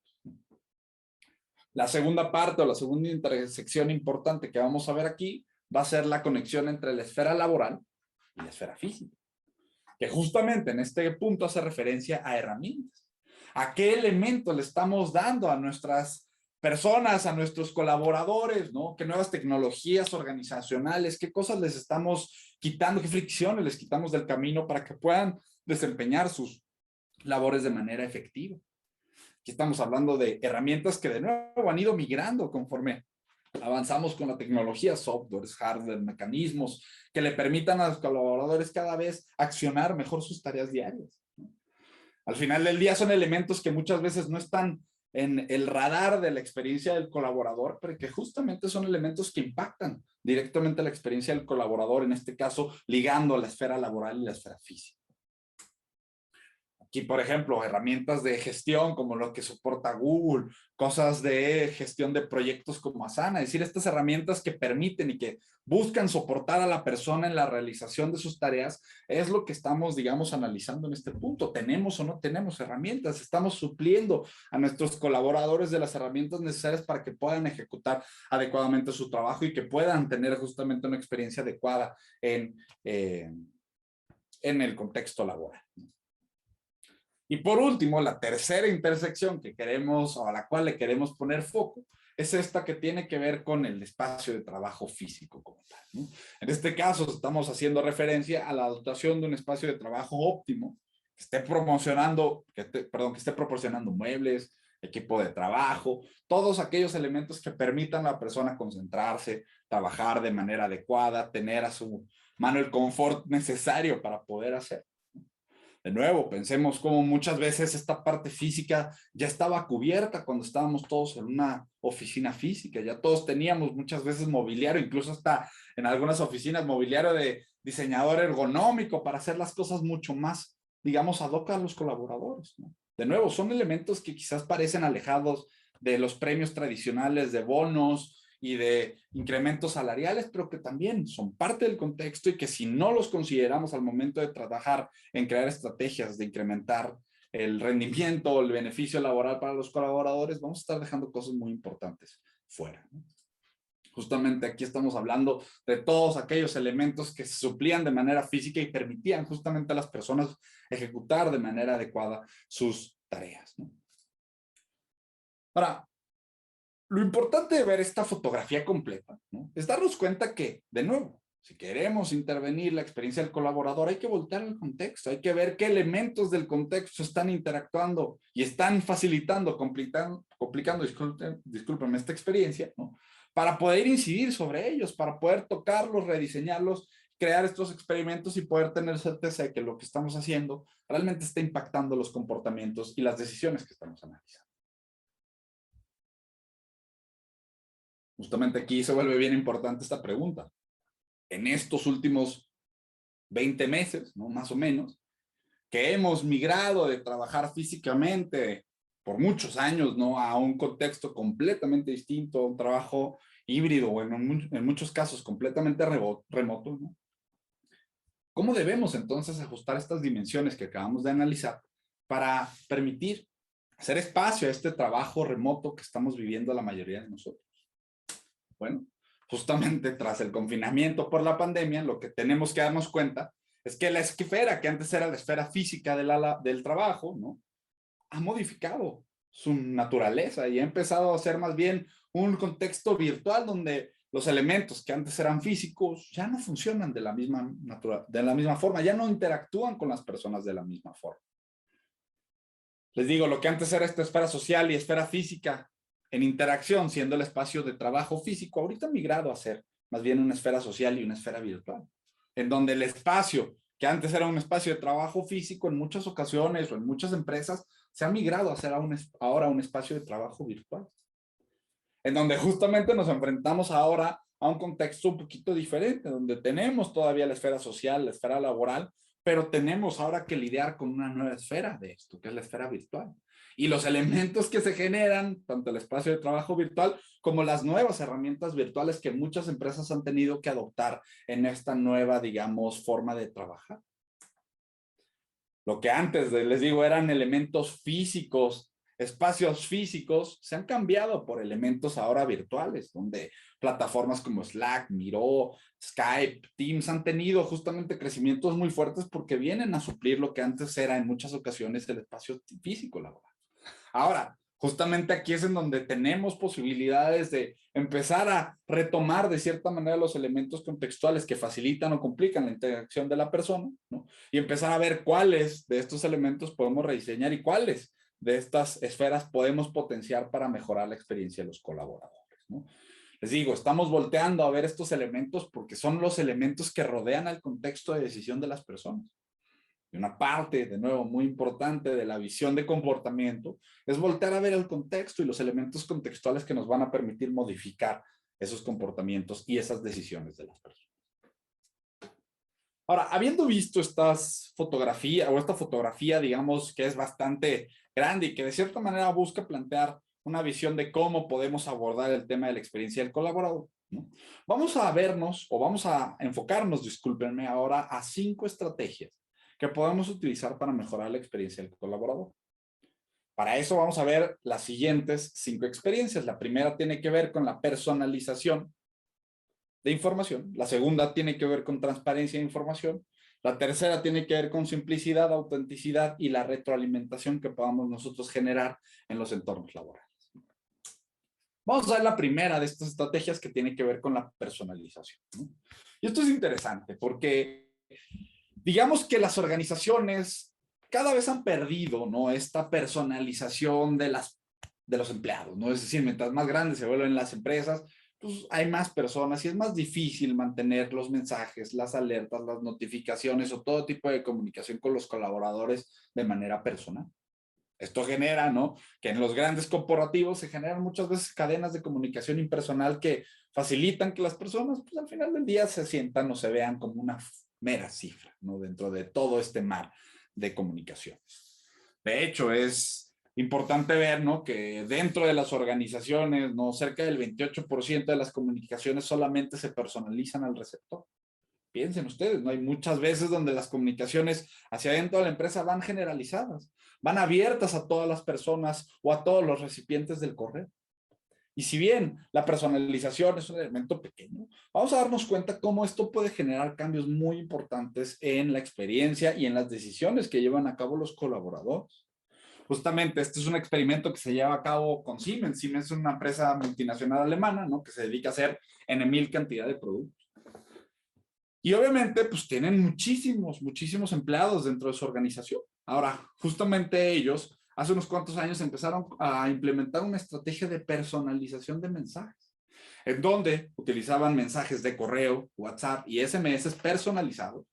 Speaker 1: La segunda parte o la segunda intersección importante que vamos a ver aquí va a ser la conexión entre la esfera laboral y la esfera física, que justamente en este punto hace referencia a herramientas. ¿A qué elementos le estamos dando a nuestras personas, a nuestros colaboradores, ¿no? ¿Qué nuevas tecnologías organizacionales, qué cosas les estamos quitando, qué fricciones les quitamos del camino para que puedan desempeñar sus labores de manera efectiva? Aquí estamos hablando de herramientas que de nuevo han ido migrando conforme avanzamos con la tecnología, softwares, hardware, mecanismos que le permitan a los colaboradores cada vez accionar mejor sus tareas diarias. Al final del día son elementos que muchas veces no están en el radar de la experiencia del colaborador, pero que justamente son elementos que impactan directamente la experiencia del colaborador, en este caso ligando a la esfera laboral y la esfera física. Aquí, por ejemplo, herramientas de gestión como lo que soporta Google, cosas de gestión de proyectos como Asana, es decir, estas herramientas que permiten y que buscan soportar a la persona en la realización de sus tareas, es lo que estamos, digamos, analizando en este punto. ¿Tenemos o no tenemos herramientas? ¿Estamos supliendo a nuestros colaboradores de las herramientas necesarias para que puedan ejecutar adecuadamente su trabajo y que puedan tener justamente una experiencia adecuada en el contexto laboral? Y por último, la tercera intersección que queremos o a la cual le queremos poner foco es esta que tiene que ver con el espacio de trabajo físico como tal, ¿no? En este caso estamos haciendo referencia a la dotación de un espacio de trabajo óptimo que esté que esté proporcionando muebles, equipo de trabajo, todos aquellos elementos que permitan a la persona concentrarse, trabajar de manera adecuada, tener a su mano el confort necesario para poder hacer. De nuevo, pensemos cómo muchas veces esta parte física ya estaba cubierta cuando estábamos todos en una oficina física, ya todos teníamos muchas veces mobiliario, incluso hasta en algunas oficinas mobiliario de diseñador ergonómico para hacer las cosas mucho más, digamos, ad hoc a los colaboradores, ¿no? De nuevo, son elementos que quizás parecen alejados de los premios tradicionales de bonos y de incrementos salariales, pero que también son parte del contexto y que si no los consideramos al momento de trabajar en crear estrategias de incrementar el rendimiento o el beneficio laboral para los colaboradores, vamos a estar dejando cosas muy importantes fuera, ¿no? Justamente aquí estamos hablando de todos aquellos elementos que se suplían de manera física y permitían justamente a las personas ejecutar de manera adecuada sus tareas, ¿no? Ahora, lo importante de ver esta fotografía completa, ¿no?, es darnos cuenta que, de nuevo, si queremos intervenir la experiencia del colaborador, hay que voltear el contexto, hay que ver qué elementos del contexto están interactuando y están facilitando, complicando, discúlpenme, esta experiencia, ¿no?, para poder incidir sobre ellos, para poder tocarlos, rediseñarlos, crear estos experimentos y poder tener certeza de que lo que estamos haciendo realmente está impactando los comportamientos y las decisiones que estamos analizando. Justamente aquí se vuelve bien importante esta pregunta. En estos últimos 20 meses, ¿no?, más o menos, que hemos migrado de trabajar físicamente por muchos años, ¿no?, a un contexto completamente distinto, a un trabajo híbrido o en muchos casos completamente remoto, ¿no? ¿Cómo debemos entonces ajustar estas dimensiones que acabamos de analizar para permitir hacer espacio a este trabajo remoto que estamos viviendo la mayoría de nosotros? Bueno, justamente tras el confinamiento por la pandemia, lo que tenemos que darnos cuenta es que la esfera, que antes era la esfera física del trabajo, ¿no?, ha modificado su naturaleza y ha empezado a ser más bien un contexto virtual donde los elementos que antes eran físicos ya no funcionan de la misma forma, ya no interactúan con las personas de la misma forma. Les digo, lo que antes era esta esfera social y esfera física en interacción, siendo el espacio de trabajo físico, ahorita ha migrado a ser más bien una esfera social y una esfera virtual, en donde el espacio que antes era un espacio de trabajo físico en muchas ocasiones o en muchas empresas, se ha migrado a ser ahora un espacio de trabajo virtual, en donde justamente nos enfrentamos ahora a un contexto un poquito diferente, donde tenemos todavía la esfera social, la esfera laboral, pero tenemos ahora que lidiar con una nueva esfera de esto, que es la esfera virtual. Y los elementos que se generan, tanto el espacio de trabajo virtual como las nuevas herramientas virtuales que muchas empresas han tenido que adoptar en esta nueva, digamos, forma de trabajar. Lo que antes, les digo, eran elementos físicos, espacios físicos, se han cambiado por elementos ahora virtuales, donde plataformas como Slack, Miro, Skype, Teams han tenido justamente crecimientos muy fuertes porque vienen a suplir lo que antes era en muchas ocasiones el espacio físico laboral. Ahora, justamente aquí es en donde tenemos posibilidades de empezar a retomar de cierta manera los elementos contextuales que facilitan o complican la interacción de la persona, ¿no? Y empezar a ver cuáles de estos elementos podemos rediseñar y cuáles de estas esferas podemos potenciar para mejorar la experiencia de los colaboradores, ¿no? Les digo, estamos volteando a ver estos elementos porque son los elementos que rodean al contexto de decisión de las personas. Y una parte, de nuevo, muy importante de la visión de comportamiento es voltear a ver el contexto y los elementos contextuales que nos van a permitir modificar esos comportamientos y esas decisiones de las personas. Ahora, habiendo visto estas fotografías o esta fotografía, digamos, que es bastante grande y que de cierta manera busca plantear una visión de cómo podemos abordar el tema de la experiencia del colaborador, ¿no? Vamos a vernos o vamos a enfocarnos, discúlpenme, ahora a 5 estrategias que podemos utilizar para mejorar la experiencia del colaborador. Para eso vamos a ver las siguientes 5 experiencias. La primera tiene que ver con la personalización de información. La segunda tiene que ver con transparencia de información. La tercera tiene que ver con simplicidad, autenticidad y la retroalimentación que podamos nosotros generar en los entornos laborales. Vamos a ver la primera de estas estrategias que tiene que ver con la personalización, ¿no? Y esto es interesante porque digamos que las organizaciones cada vez han perdido, ¿no?, esta personalización de los empleados, ¿no? Es decir, mientras más grandes se vuelven las empresas, pues hay más personas y es más difícil mantener los mensajes, las alertas, las notificaciones o todo tipo de comunicación con los colaboradores de manera personal. Esto genera, ¿no?, que en los grandes corporativos se generan muchas veces cadenas de comunicación impersonal que facilitan que las personas, pues al final del día se sientan o se vean como una mera cifra, ¿no?, dentro de todo este mar de comunicaciones. De hecho, es importante ver, ¿no?, que dentro de las organizaciones, ¿no?, cerca del 28% de las comunicaciones solamente se personalizan al receptor. Piensen ustedes, ¿no? Hay muchas veces donde las comunicaciones hacia adentro de la empresa van generalizadas, van abiertas a todas las personas o a todos los recipientes del correo. Y si bien la personalización es un elemento pequeño, vamos a darnos cuenta cómo esto puede generar cambios muy importantes en la experiencia y en las decisiones que llevan a cabo los colaboradores. Justamente este es un experimento que se lleva a cabo con Siemens. Siemens es una empresa multinacional alemana, ¿no?, que se dedica a hacer en mil cantidad de productos. Y obviamente, pues tienen muchísimos empleados dentro de su organización. Ahora, justamente ellos, hace unos cuantos años empezaron a implementar una estrategia de personalización de mensajes, en donde utilizaban mensajes de correo, WhatsApp y SMS personalizados,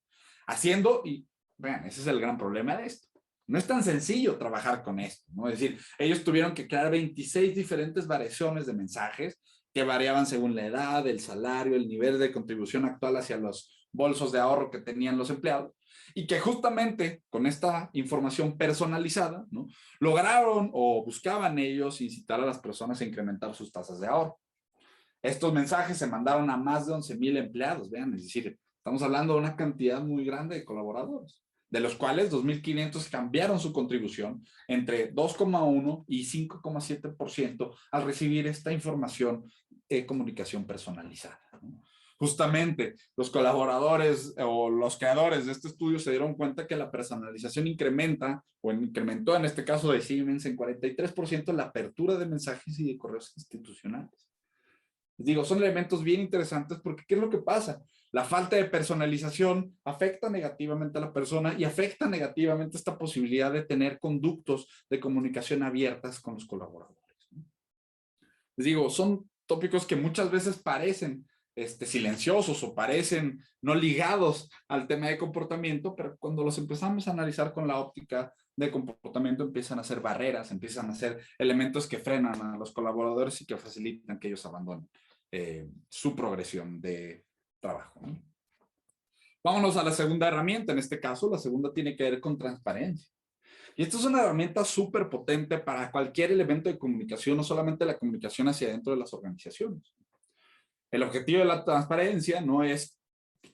Speaker 1: haciendo, y vean, ese es el gran problema de esto. No es tan sencillo trabajar con esto, ¿no? Es decir, ellos tuvieron que crear 26 diferentes variaciones de mensajes que variaban según la edad, el salario, el nivel de contribución actual hacia los bolsos de ahorro que tenían los empleados, y que justamente con esta información personalizada, ¿no?, lograron o buscaban ellos incitar a las personas a incrementar sus tasas de ahorro. Estos mensajes se mandaron a más de 11,000 empleados, vean, es decir, estamos hablando de una cantidad muy grande de colaboradores, de los cuales 2,500 cambiaron su contribución entre 2,1 y 5,7% al recibir esta información de comunicación personalizada, ¿no? Justamente los colaboradores o los creadores de este estudio se dieron cuenta que la personalización incrementa o incrementó en este caso de Siemens en 43% la apertura de mensajes y de correos institucionales. Les digo, son elementos bien interesantes porque ¿qué es lo que pasa? La falta de personalización afecta negativamente a la persona y afecta negativamente esta posibilidad de tener conductos de comunicación abiertas con los colaboradores. Les digo, son tópicos que muchas veces parecen silenciosos o parecen no ligados al tema de comportamiento, pero cuando los empezamos a analizar con la óptica de comportamiento empiezan a ser barreras, empiezan a ser elementos que frenan a los colaboradores y que facilitan que ellos abandonen su progresión de trabajo, ¿no? Vámonos a la segunda herramienta. En este caso, la segunda tiene que ver con transparencia. Y esto es una herramienta súper potente para cualquier elemento de comunicación, no solamente la comunicación hacia dentro de las organizaciones. El objetivo de la transparencia no es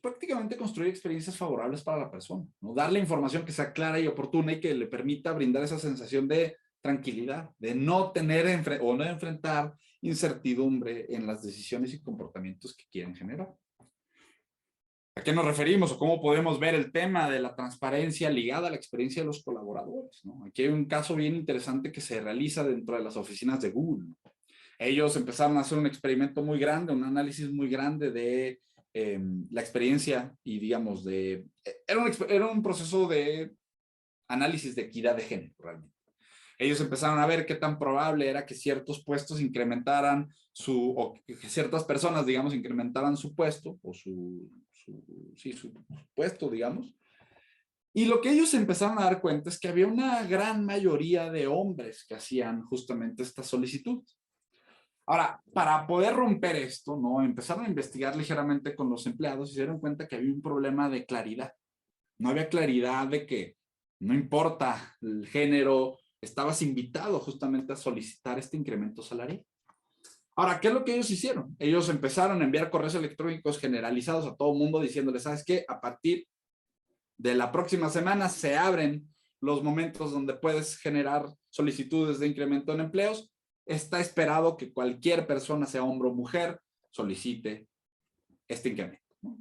Speaker 1: prácticamente construir experiencias favorables para la persona, ¿no? Darle información que sea clara y oportuna y que le permita brindar esa sensación de tranquilidad, de no tener o no enfrentar incertidumbre en las decisiones y comportamientos que quieren generar. ¿A qué nos referimos o cómo podemos ver el tema de la transparencia ligada a la experiencia de los colaboradores, ¿no? Aquí hay un caso bien interesante que se realiza dentro de las oficinas de Google, ¿no? Ellos empezaron a hacer un experimento muy grande, un análisis muy grande de la experiencia y digamos era un proceso de análisis de equidad de género realmente. Ellos empezaron a ver qué tan probable era que ciertos puestos incrementaran o que ciertas personas, digamos, incrementaran su puesto o su puesto, digamos. Y lo que ellos empezaron a dar cuenta es que había una gran mayoría de hombres que hacían justamente esta solicitud. Ahora, para poder romper esto, ¿no? Empezaron a investigar ligeramente con los empleados y se dieron cuenta que había un problema de claridad. No había claridad de que no importa el género, estabas invitado justamente a solicitar este incremento salarial. Ahora, ¿qué es lo que ellos hicieron? Ellos empezaron a enviar correos electrónicos generalizados a todo el mundo diciéndoles, ¿sabes qué? A partir de la próxima semana se abren los momentos donde puedes generar solicitudes de incremento en empleos. Está esperado que cualquier persona, sea hombre o mujer, solicite este incremento, ¿no?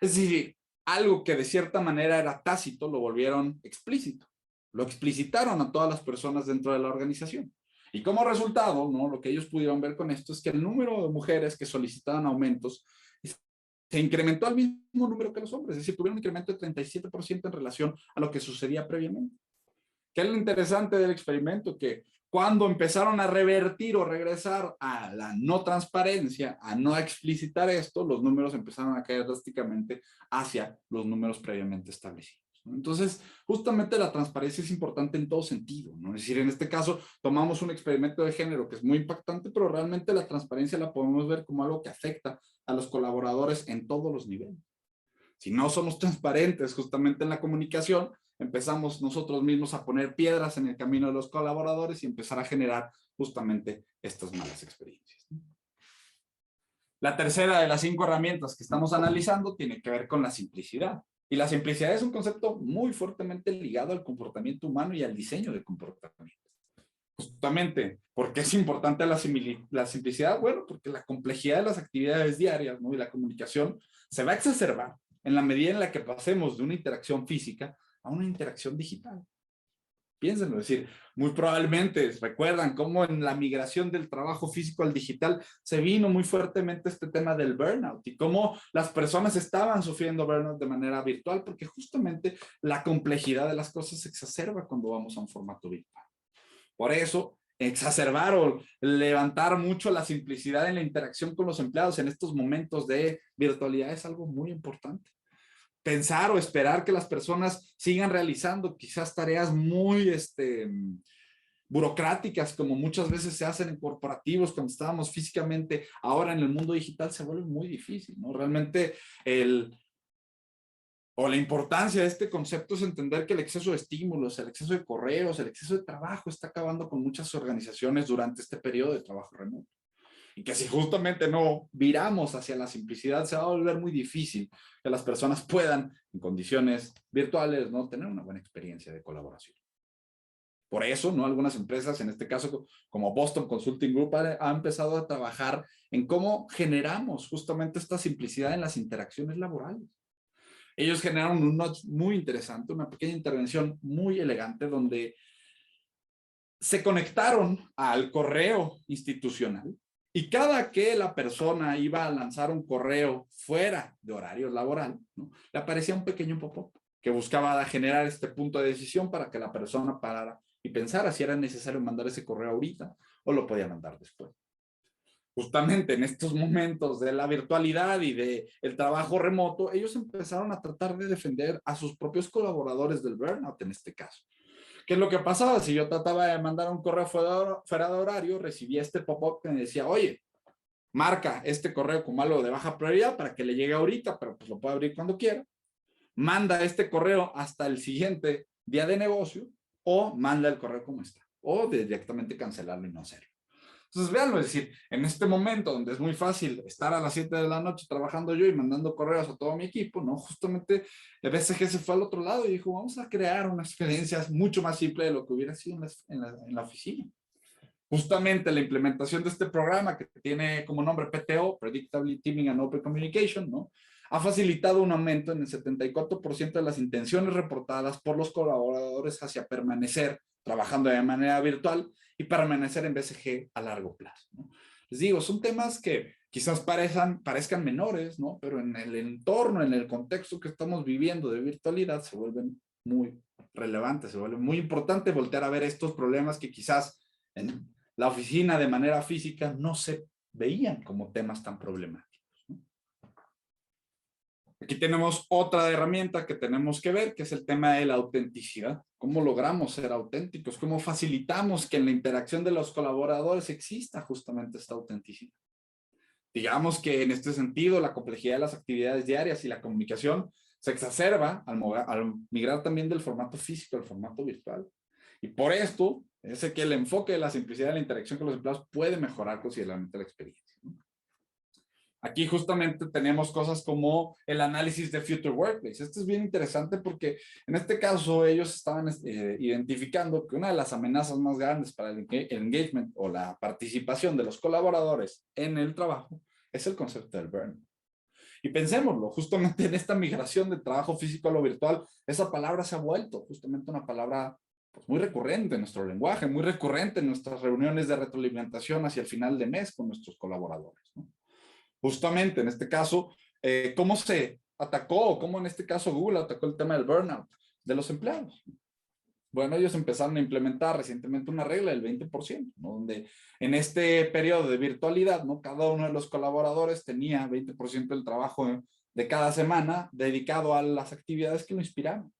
Speaker 1: Es decir, algo que de cierta manera era tácito, lo volvieron explícito. Lo explicitaron a todas las personas dentro de la organización. Y como resultado, ¿no? Lo que ellos pudieron ver con esto es que el número de mujeres que solicitaban aumentos se incrementó al mismo número que los hombres, es decir, tuvieron un incremento de 37% en relación a lo que sucedía previamente. ¿Qué es lo interesante del experimento? Que cuando empezaron a revertir o regresar a la no transparencia, a no explicitar esto, los números empezaron a caer drásticamente hacia los números previamente establecidos, ¿no? Entonces, justamente la transparencia es importante en todo sentido, ¿no? Es decir, en este caso, tomamos un experimento de género que es muy impactante, pero realmente la transparencia la podemos ver como algo que afecta a los colaboradores en todos los niveles. Si no somos transparentes justamente en la comunicación, empezamos nosotros mismos a poner piedras en el camino de los colaboradores y empezar a generar justamente estas malas experiencias. La tercera de las 5 herramientas que estamos analizando tiene que ver con la simplicidad. Y la simplicidad es un concepto muy fuertemente ligado al comportamiento humano y al diseño de comportamiento. Justamente, ¿por qué es importante la simplicidad? Bueno, porque la complejidad de las actividades diarias, ¿no? Y la comunicación se va a exacerbar en la medida en la que pasemos de una interacción física a una interacción digital. Piénsenlo, es decir, muy probablemente recuerdan cómo en la migración del trabajo físico al digital se vino muy fuertemente este tema del burnout y cómo las personas estaban sufriendo burnout de manera virtual porque justamente la complejidad de las cosas se exacerba cuando vamos a un formato virtual. Por eso, exacerbar o levantar mucho la simplicidad en la interacción con los empleados en estos momentos de virtualidad es algo muy importante. Pensar o esperar que las personas sigan realizando quizás tareas muy burocráticas como muchas veces se hacen en corporativos cuando estábamos físicamente, ahora en el mundo digital se vuelve muy difícil, ¿no? Realmente la importancia de este concepto es entender que el exceso de estímulos, el exceso de correos, el exceso de trabajo está acabando con muchas organizaciones durante este periodo de trabajo remoto. Y que si justamente no viramos hacia la simplicidad, se va a volver muy difícil que las personas puedan, en condiciones virtuales, ¿no? Tener una buena experiencia de colaboración. Por eso, ¿no? Algunas empresas, en este caso como Boston Consulting Group, ha empezado a trabajar en cómo generamos justamente esta simplicidad en las interacciones laborales. Ellos generaron un notch muy interesante, una pequeña intervención muy elegante donde se conectaron al correo institucional Y cada que la persona iba a lanzar un correo fuera de horario laboral, ¿no?, le aparecía un pequeño pop-up que buscaba generar este punto de decisión para que la persona parara y pensara si era necesario mandar ese correo ahorita o lo podía mandar después. Justamente en estos momentos de la virtualidad y del trabajo remoto, ellos empezaron a tratar de defender a sus propios colaboradores del burnout en este caso. ¿Qué es lo que pasaba? Si yo trataba de mandar un correo fuera de horario, recibía este pop-up que me decía, oye, marca este correo como algo de baja prioridad para que le llegue ahorita, pero pues lo puede abrir cuando quiera. Manda este correo hasta el siguiente día de negocio o manda el correo como está o directamente cancelarlo y no hacerlo. Entonces, véanlo, es decir, en este momento donde es muy fácil estar a las 7 de la noche trabajando yo y mandando correos a todo mi equipo, ¿no? Justamente el BCG se fue al otro lado y dijo, vamos a crear una experiencia mucho más simple de lo que hubiera sido en la oficina. Justamente la implementación de este programa que tiene como nombre PTO, Predictable Teaming and Open Communication, ¿no?, ha facilitado un aumento en el 74% de las intenciones reportadas por los colaboradores hacia permanecer trabajando de manera virtual y permanecer en BCG a largo plazo, ¿no? Les digo, son temas que quizás parezcan menores, ¿no?, pero en el entorno, en el contexto que estamos viviendo de virtualidad, se vuelven muy relevantes, se vuelve muy importante voltear a ver estos problemas que quizás en la oficina de manera física no se veían como temas tan problemáticos, ¿no? Aquí tenemos otra herramienta que tenemos que ver, que es el tema de la autenticidad. ¿Cómo logramos ser auténticos? ¿Cómo facilitamos que en la interacción de los colaboradores exista justamente esta autenticidad? Digamos que en este sentido la complejidad de las actividades diarias y la comunicación se exacerba al migrar también del formato físico al formato virtual. Y por esto es que el enfoque de la simplicidad de la interacción con los empleados puede mejorar considerablemente la experiencia, ¿no? Aquí justamente tenemos cosas como el análisis de Future Workplace. Esto es bien interesante porque en este caso ellos estaban identificando que una de las amenazas más grandes para el engagement o la participación de los colaboradores en el trabajo es el concepto del burnout. Y pensémoslo, justamente en esta migración de trabajo físico a lo virtual, esa palabra se ha vuelto justamente una palabra pues muy recurrente en nuestro lenguaje, muy recurrente en nuestras reuniones de retroalimentación hacia el final de mes con nuestros colaboradores, ¿no? Justamente en este caso, ¿cómo se atacó? ¿Cómo en este caso Google atacó el tema del burnout de los empleados? Bueno, ellos empezaron a implementar recientemente una regla del 20%, ¿no?, donde en este periodo de virtualidad, ¿no?, cada uno de los colaboradores tenía 20% del trabajo de cada semana dedicado a las actividades que lo inspiraban.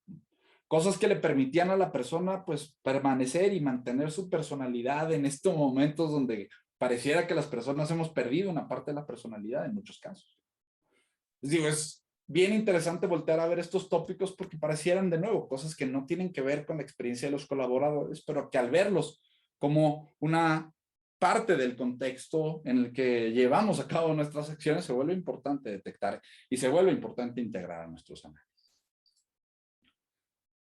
Speaker 1: Cosas que le permitían a la persona pues permanecer y mantener su personalidad en estos momentos donde pareciera que las personas hemos perdido una parte de la personalidad en muchos casos. Les digo, es bien interesante voltear a ver estos tópicos porque parecieran de nuevo cosas que no tienen que ver con la experiencia de los colaboradores, pero que al verlos como una parte del contexto en el que llevamos a cabo nuestras acciones se vuelve importante detectar y se vuelve importante integrar a nuestros análisis.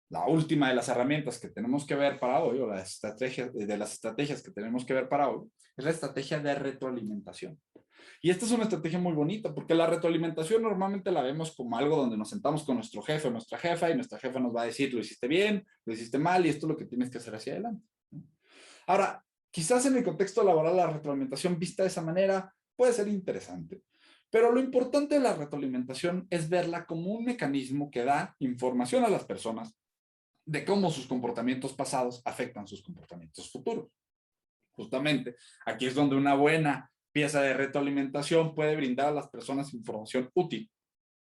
Speaker 1: La última de las herramientas que tenemos que ver para hoy, o de las estrategias que tenemos que ver para hoy, es la estrategia de retroalimentación. Y esta es una estrategia muy bonita, porque la retroalimentación normalmente la vemos como algo donde nos sentamos con nuestro jefe o nuestra jefa, y nuestra jefa nos va a decir, lo hiciste bien, lo hiciste mal, y esto es lo que tienes que hacer hacia adelante. Ahora, quizás en el contexto laboral la retroalimentación vista de esa manera puede ser interesante, pero lo importante de la retroalimentación es verla como un mecanismo que da información a las personas de cómo sus comportamientos pasados afectan sus comportamientos futuros. Justamente, aquí es donde una buena pieza de retroalimentación puede brindar a las personas información útil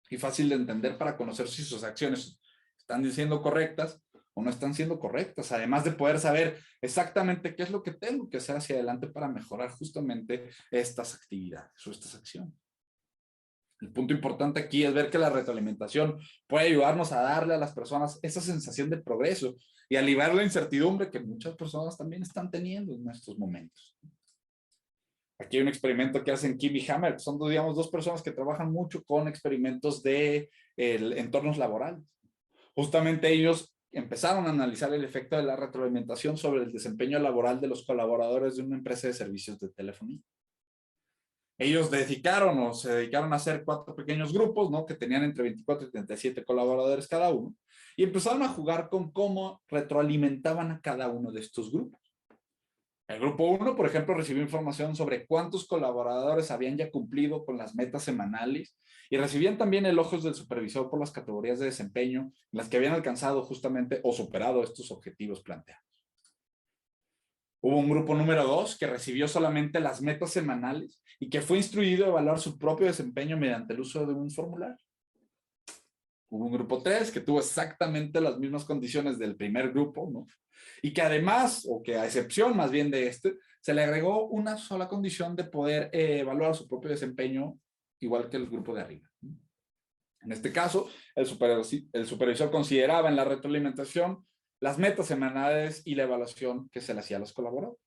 Speaker 1: y fácil de entender para conocer si sus acciones están siendo correctas o no están siendo correctas, además de poder saber exactamente qué es lo que tengo que hacer hacia adelante para mejorar justamente estas actividades o estas acciones. El punto importante aquí es ver que la retroalimentación puede ayudarnos a darle a las personas esa sensación de progreso y aliviar la incertidumbre que muchas personas también están teniendo en estos momentos. Aquí hay un experimento que hacen Kim y Hammer, son, digamos, dos personas que trabajan mucho con experimentos de entornos laborales. Justamente ellos empezaron a analizar el efecto de la retroalimentación sobre el desempeño laboral de los colaboradores de una empresa de servicios de telefonía. Ellos se dedicaron a hacer 4 pequeños grupos, ¿no?, que tenían entre 24 y 37 colaboradores cada uno, y empezaron a jugar con cómo retroalimentaban a cada uno de estos grupos. El grupo 1, por ejemplo, recibió información sobre cuántos colaboradores habían ya cumplido con las metas semanales y recibían también elogios del supervisor por las categorías de desempeño en las que habían alcanzado justamente o superado estos objetivos planteados. Hubo un grupo número 2 que recibió solamente las metas semanales y que fue instruido a evaluar su propio desempeño mediante el uso de un formulario. Hubo un grupo 3 que tuvo exactamente las mismas condiciones del primer grupo, ¿no? Y que además, o que a excepción más bien de este, se le agregó una sola condición de poder evaluar su propio desempeño igual que el grupo de arriba. En este caso, el supervisor consideraba en la retroalimentación las metas semanales y la evaluación que se le hacía a los colaboradores.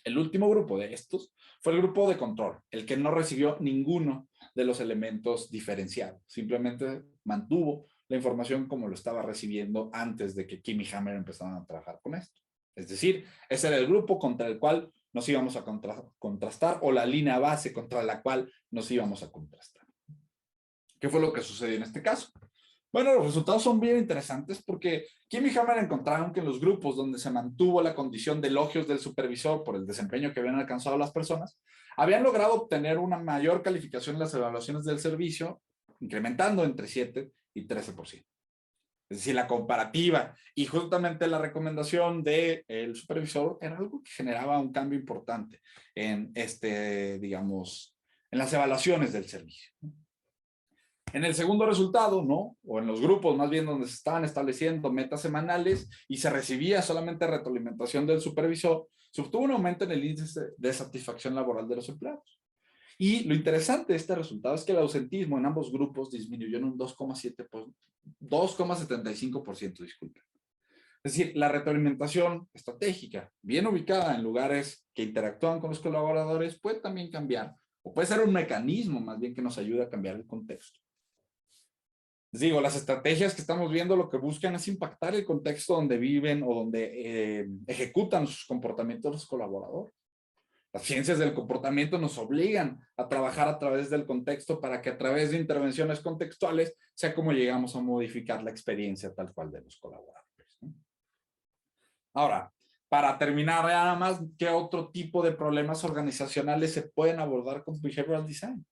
Speaker 1: El último grupo de estos fue el grupo de control, el que no recibió ninguno de los elementos diferenciados. Simplemente mantuvo la información como lo estaba recibiendo antes de que Kim y Hammer empezaran a trabajar con esto. Es decir, ese era el grupo contra el cual nos íbamos a contrastar o la línea base contra la cual nos íbamos a contrastar. ¿Qué fue lo que sucedió en este caso? Bueno, los resultados son bien interesantes porque Kim y Hammer encontraron que en los grupos donde se mantuvo la condición de elogios del supervisor por el desempeño que habían alcanzado las personas, habían logrado obtener una mayor calificación en las evaluaciones del servicio, incrementando entre 7 y 13%. Es decir, la comparativa y justamente la recomendación del supervisor era algo que generaba un cambio importante en digamos, en las evaluaciones del servicio. En el segundo resultado, ¿no? O en los grupos más bien donde se estaban estableciendo metas semanales y se recibía solamente retroalimentación del supervisor, se obtuvo un aumento en el índice de satisfacción laboral de los empleados. Y lo interesante de este resultado es que el ausentismo en ambos grupos disminuyó en un 2,75%, disculpen. Es decir, la retroalimentación estratégica, bien ubicada en lugares que interactúan con los colaboradores, puede también cambiar, o puede ser un mecanismo más bien que nos ayude a cambiar el contexto. Les digo, las estrategias que estamos viendo lo que buscan es impactar el contexto donde viven o donde ejecutan sus comportamientos los colaboradores. Las ciencias del comportamiento nos obligan a trabajar a través del contexto para que a través de intervenciones contextuales sea como llegamos a modificar la experiencia tal cual de los colaboradores, ¿no? Ahora, para terminar nada más, ¿qué otro tipo de problemas organizacionales se pueden abordar con Behavioral Design?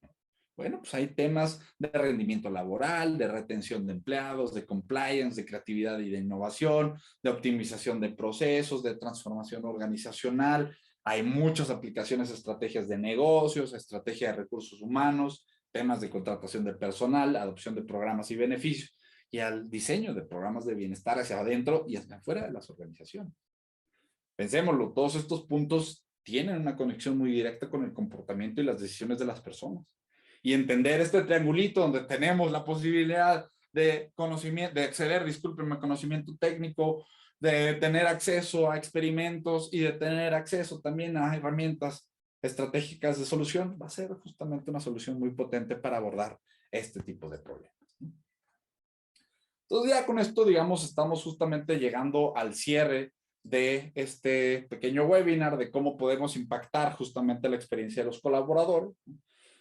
Speaker 1: Bueno, pues hay temas de rendimiento laboral, de retención de empleados, de compliance, de creatividad y de innovación, de optimización de procesos, de transformación organizacional. Hay muchas aplicaciones, estrategias de negocios, estrategia de recursos humanos, temas de contratación de personal, adopción de programas y beneficios, y al diseño de programas de bienestar hacia adentro y hacia afuera de las organizaciones. Pensémoslo, todos estos puntos tienen una conexión muy directa con el comportamiento y las decisiones de las personas. Y entender este triangulito donde tenemos la posibilidad de conocimiento, de acceder, discúlpenme, conocimiento técnico, de tener acceso a experimentos y de tener acceso también a herramientas estratégicas de solución, va a ser justamente una solución muy potente para abordar este tipo de problemas. Entonces ya con esto, digamos, estamos justamente llegando al cierre de este pequeño webinar de cómo podemos impactar justamente la experiencia de los colaboradores.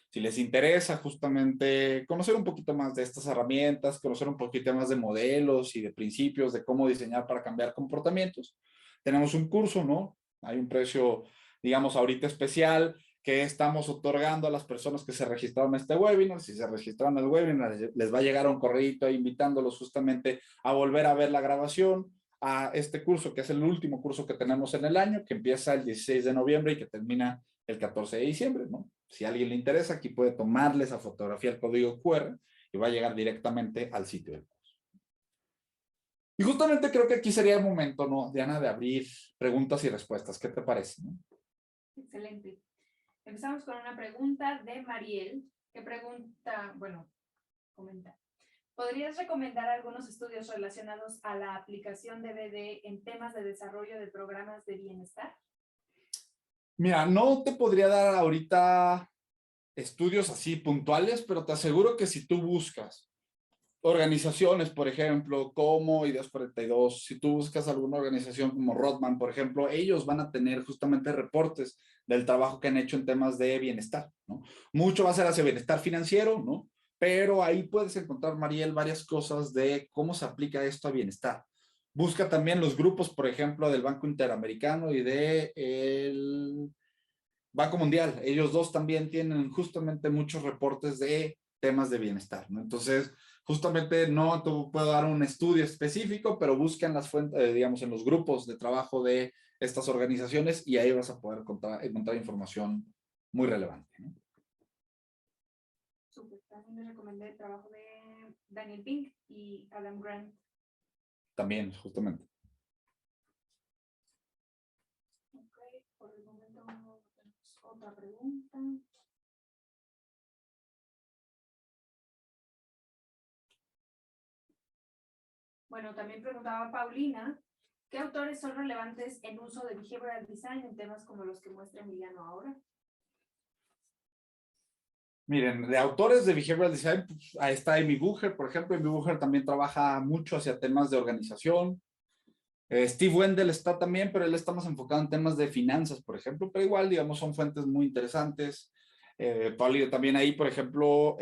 Speaker 1: Si les interesa justamente conocer un poquito más de estas herramientas, conocer un poquito más de modelos y de principios de cómo diseñar para cambiar comportamientos, tenemos un curso, ¿no? Hay un precio, digamos, ahorita especial que estamos otorgando a las personas que se registraron a este webinar. Si se registraron al webinar, les va a llegar un correo invitándolos justamente a volver a ver la grabación a este curso, que es el último curso que tenemos en el año, que empieza el 16 de noviembre y que termina el 14 de diciembre, ¿no? Si a alguien le interesa, aquí puede tomarle esa fotografía al código QR y va a llegar directamente al sitio del curso. Y justamente creo que aquí sería el momento, ¿no, Diana, de abrir preguntas y respuestas? ¿Qué te parece, no?
Speaker 2: Excelente. Empezamos con una pregunta de Mariel, que pregunta, bueno, comenta. ¿Podrías recomendar algunos estudios relacionados a la aplicación de BD en temas de desarrollo de programas de bienestar?
Speaker 1: Mira, no te podría dar ahorita estudios así puntuales, pero te aseguro que si tú buscas organizaciones, por ejemplo, como Ideas 42, si tú buscas alguna organización como Rodman, por ejemplo, ellos van a tener justamente reportes del trabajo que han hecho en temas de bienestar, ¿no? Mucho va a ser hacia bienestar financiero, ¿no? Pero ahí puedes encontrar, Mariel, varias cosas de cómo se aplica esto a bienestar. Busca también los grupos, por ejemplo, del Banco Interamericano y del Banco Mundial. Ellos dos también tienen justamente muchos reportes de temas de bienestar, ¿no? Entonces, justamente no te puedo dar un estudio específico, pero busca en las fuentes, digamos, en los grupos de trabajo de estas organizaciones y ahí vas a poder encontrar información muy relevante, ¿no?
Speaker 2: Súper. También les recomendé el trabajo de Daniel Pink y Adam Grant.
Speaker 1: También, justamente.
Speaker 2: Ok, por el momento tenemos otra pregunta. Bueno, también preguntaba Paulina, ¿qué autores son relevantes en uso de behavioral design en temas como los que muestra Emiliano ahora?
Speaker 1: Miren, de autores de Behavioral Design, pues, ahí está Amy Bucher, por ejemplo. Amy Bucher también trabaja mucho hacia temas de organización. Steve Wendell está también, pero él está más enfocado en temas de finanzas, por ejemplo, pero igual, digamos, son fuentes muy interesantes. Paulino también ahí, por ejemplo,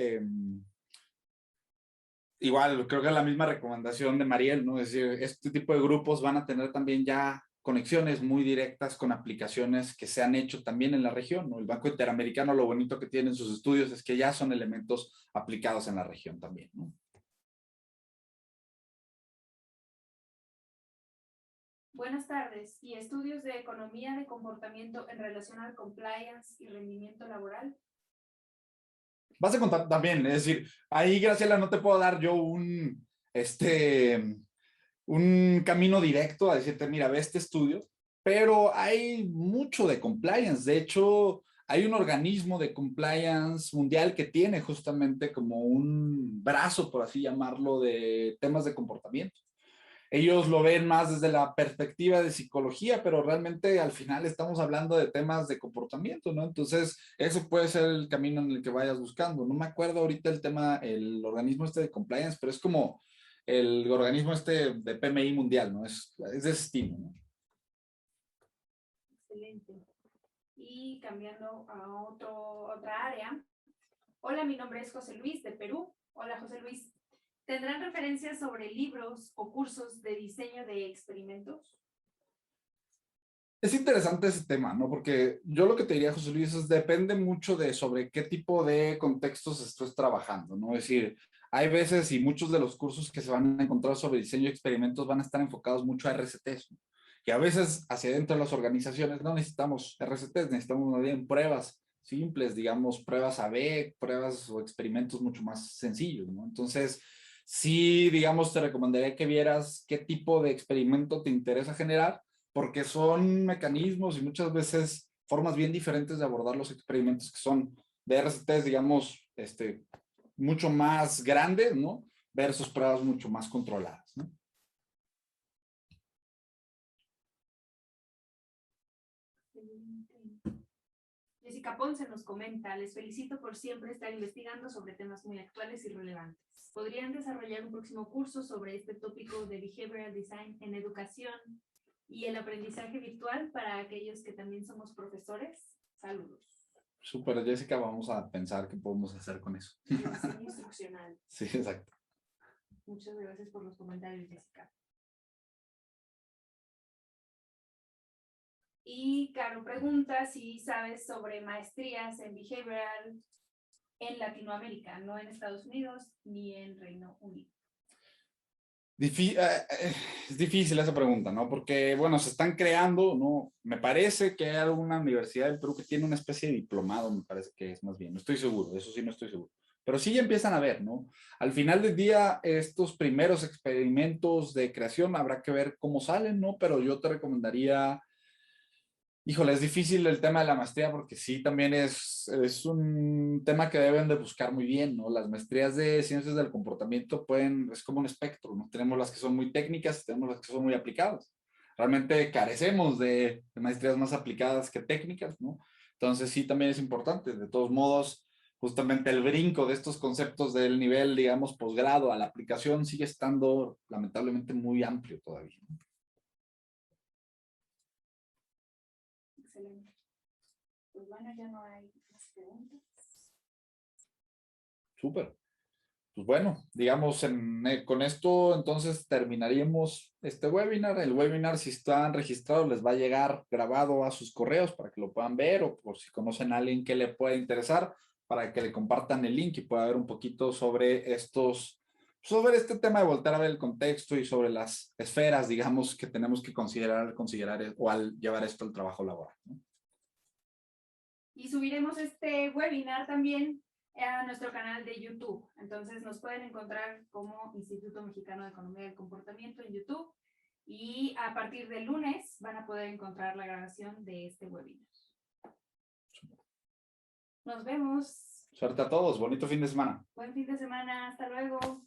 Speaker 1: igual, creo que es la misma recomendación de Mariel, ¿no? Es decir, este tipo de grupos van a tener también ya conexiones muy directas con aplicaciones que se han hecho también en la región, ¿no? El Banco Interamericano, lo bonito que tiene en sus estudios es que ya son elementos aplicados en la región también, ¿no?
Speaker 2: Buenas tardes. ¿Y estudios de economía de comportamiento en relación al compliance y rendimiento laboral?
Speaker 1: Vas a contar también, es decir, ahí, Graciela, no te puedo dar yo un camino directo a decirte, mira, ve este estudio, pero hay mucho de compliance. De hecho, hay un organismo de compliance mundial que tiene justamente como un brazo, por así llamarlo, de temas de comportamiento. Ellos lo ven más desde la perspectiva de psicología, pero realmente al final estamos hablando de temas de comportamiento, ¿no? Entonces, eso puede ser el camino en el que vayas buscando. No me acuerdo ahorita el tema, el organismo este de compliance, pero es como el organismo este de PMI mundial, ¿no? Es de ese estilo, ¿no?
Speaker 2: Excelente. Y cambiando a otra área. Hola, mi nombre es José Luis de Perú. Hola, José Luis. ¿Tendrán referencias sobre libros o cursos de diseño de experimentos?
Speaker 1: Es interesante ese tema, ¿no? Porque yo lo que te diría, José Luis, es depende mucho de sobre qué tipo de contextos estés trabajando, ¿no? Es decir, hay veces y muchos de los cursos que se van a encontrar sobre diseño de experimentos van a estar enfocados mucho a RCTs, ¿no? Y a veces hacia dentro de las organizaciones no necesitamos RCTs, necesitamos más bien pruebas simples, digamos, pruebas AB, pruebas o experimentos mucho más sencillos, ¿no? Entonces, sí, digamos, te recomendaría que vieras qué tipo de experimento te interesa generar porque son mecanismos y muchas veces formas bien diferentes de abordar los experimentos que son de RCTs, digamos, mucho más grandes, ¿no? Versus pruebas mucho más controladas, ¿no?
Speaker 2: Jessica Ponce nos comenta, les felicito por siempre estar investigando sobre temas muy actuales y relevantes. ¿Podrían desarrollar un próximo curso sobre este tópico de behavioral design en educación y el aprendizaje virtual para aquellos que también somos profesores? Saludos.
Speaker 1: Súper, Jessica, vamos a pensar qué podemos hacer con eso.
Speaker 2: Diseño instruccional.
Speaker 1: Sí, exacto.
Speaker 2: Muchas gracias por los comentarios, Jessica. Y Caro pregunta si sabes sobre maestrías en behavioral en Latinoamérica, no en Estados Unidos ni en Reino Unido.
Speaker 1: Es difícil esa pregunta, ¿no? Porque, bueno, se están creando, ¿no? Me parece que hay alguna universidad del Perú que tiene una especie de diplomado, me parece que es más bien, no estoy seguro, eso sí no estoy seguro. Pero sí ya empiezan a ver, ¿no? Al final del día, estos primeros experimentos de creación habrá que ver cómo salen, ¿no? Pero yo te recomendaría. Híjole, es difícil el tema de la maestría porque sí, también es un tema que deben de buscar muy bien, ¿no? Las maestrías de ciencias del comportamiento es como un espectro, ¿no? Tenemos las que son muy técnicas, tenemos las que son muy aplicadas. Realmente carecemos de maestrías más aplicadas que técnicas, ¿no? Entonces sí, también es importante. De todos modos, justamente el brinco de estos conceptos del nivel, digamos, posgrado a la aplicación sigue estando lamentablemente muy amplio todavía, ¿no?
Speaker 2: Excelente. Pues bueno, ya no hay más preguntas.
Speaker 1: Súper. pues bueno, digamos, con esto entonces terminaríamos este webinar. El webinar, si están registrados, les va a llegar grabado a sus correos para que lo puedan ver o por si conocen a alguien que le pueda interesar, para que le compartan el link y pueda ver un poquito sobre este tema de volver a ver el contexto y sobre las esferas, digamos, que tenemos que considerar o al llevar esto al trabajo laboral, ¿no?
Speaker 2: Y subiremos este webinar también a nuestro canal de YouTube. Entonces nos pueden encontrar como Instituto Mexicano de Economía del Comportamiento en YouTube. Y a partir del lunes van a poder encontrar la grabación de este webinar. Nos vemos.
Speaker 1: Suerte a todos, bonito fin de semana.
Speaker 2: Buen fin de semana. Hasta luego.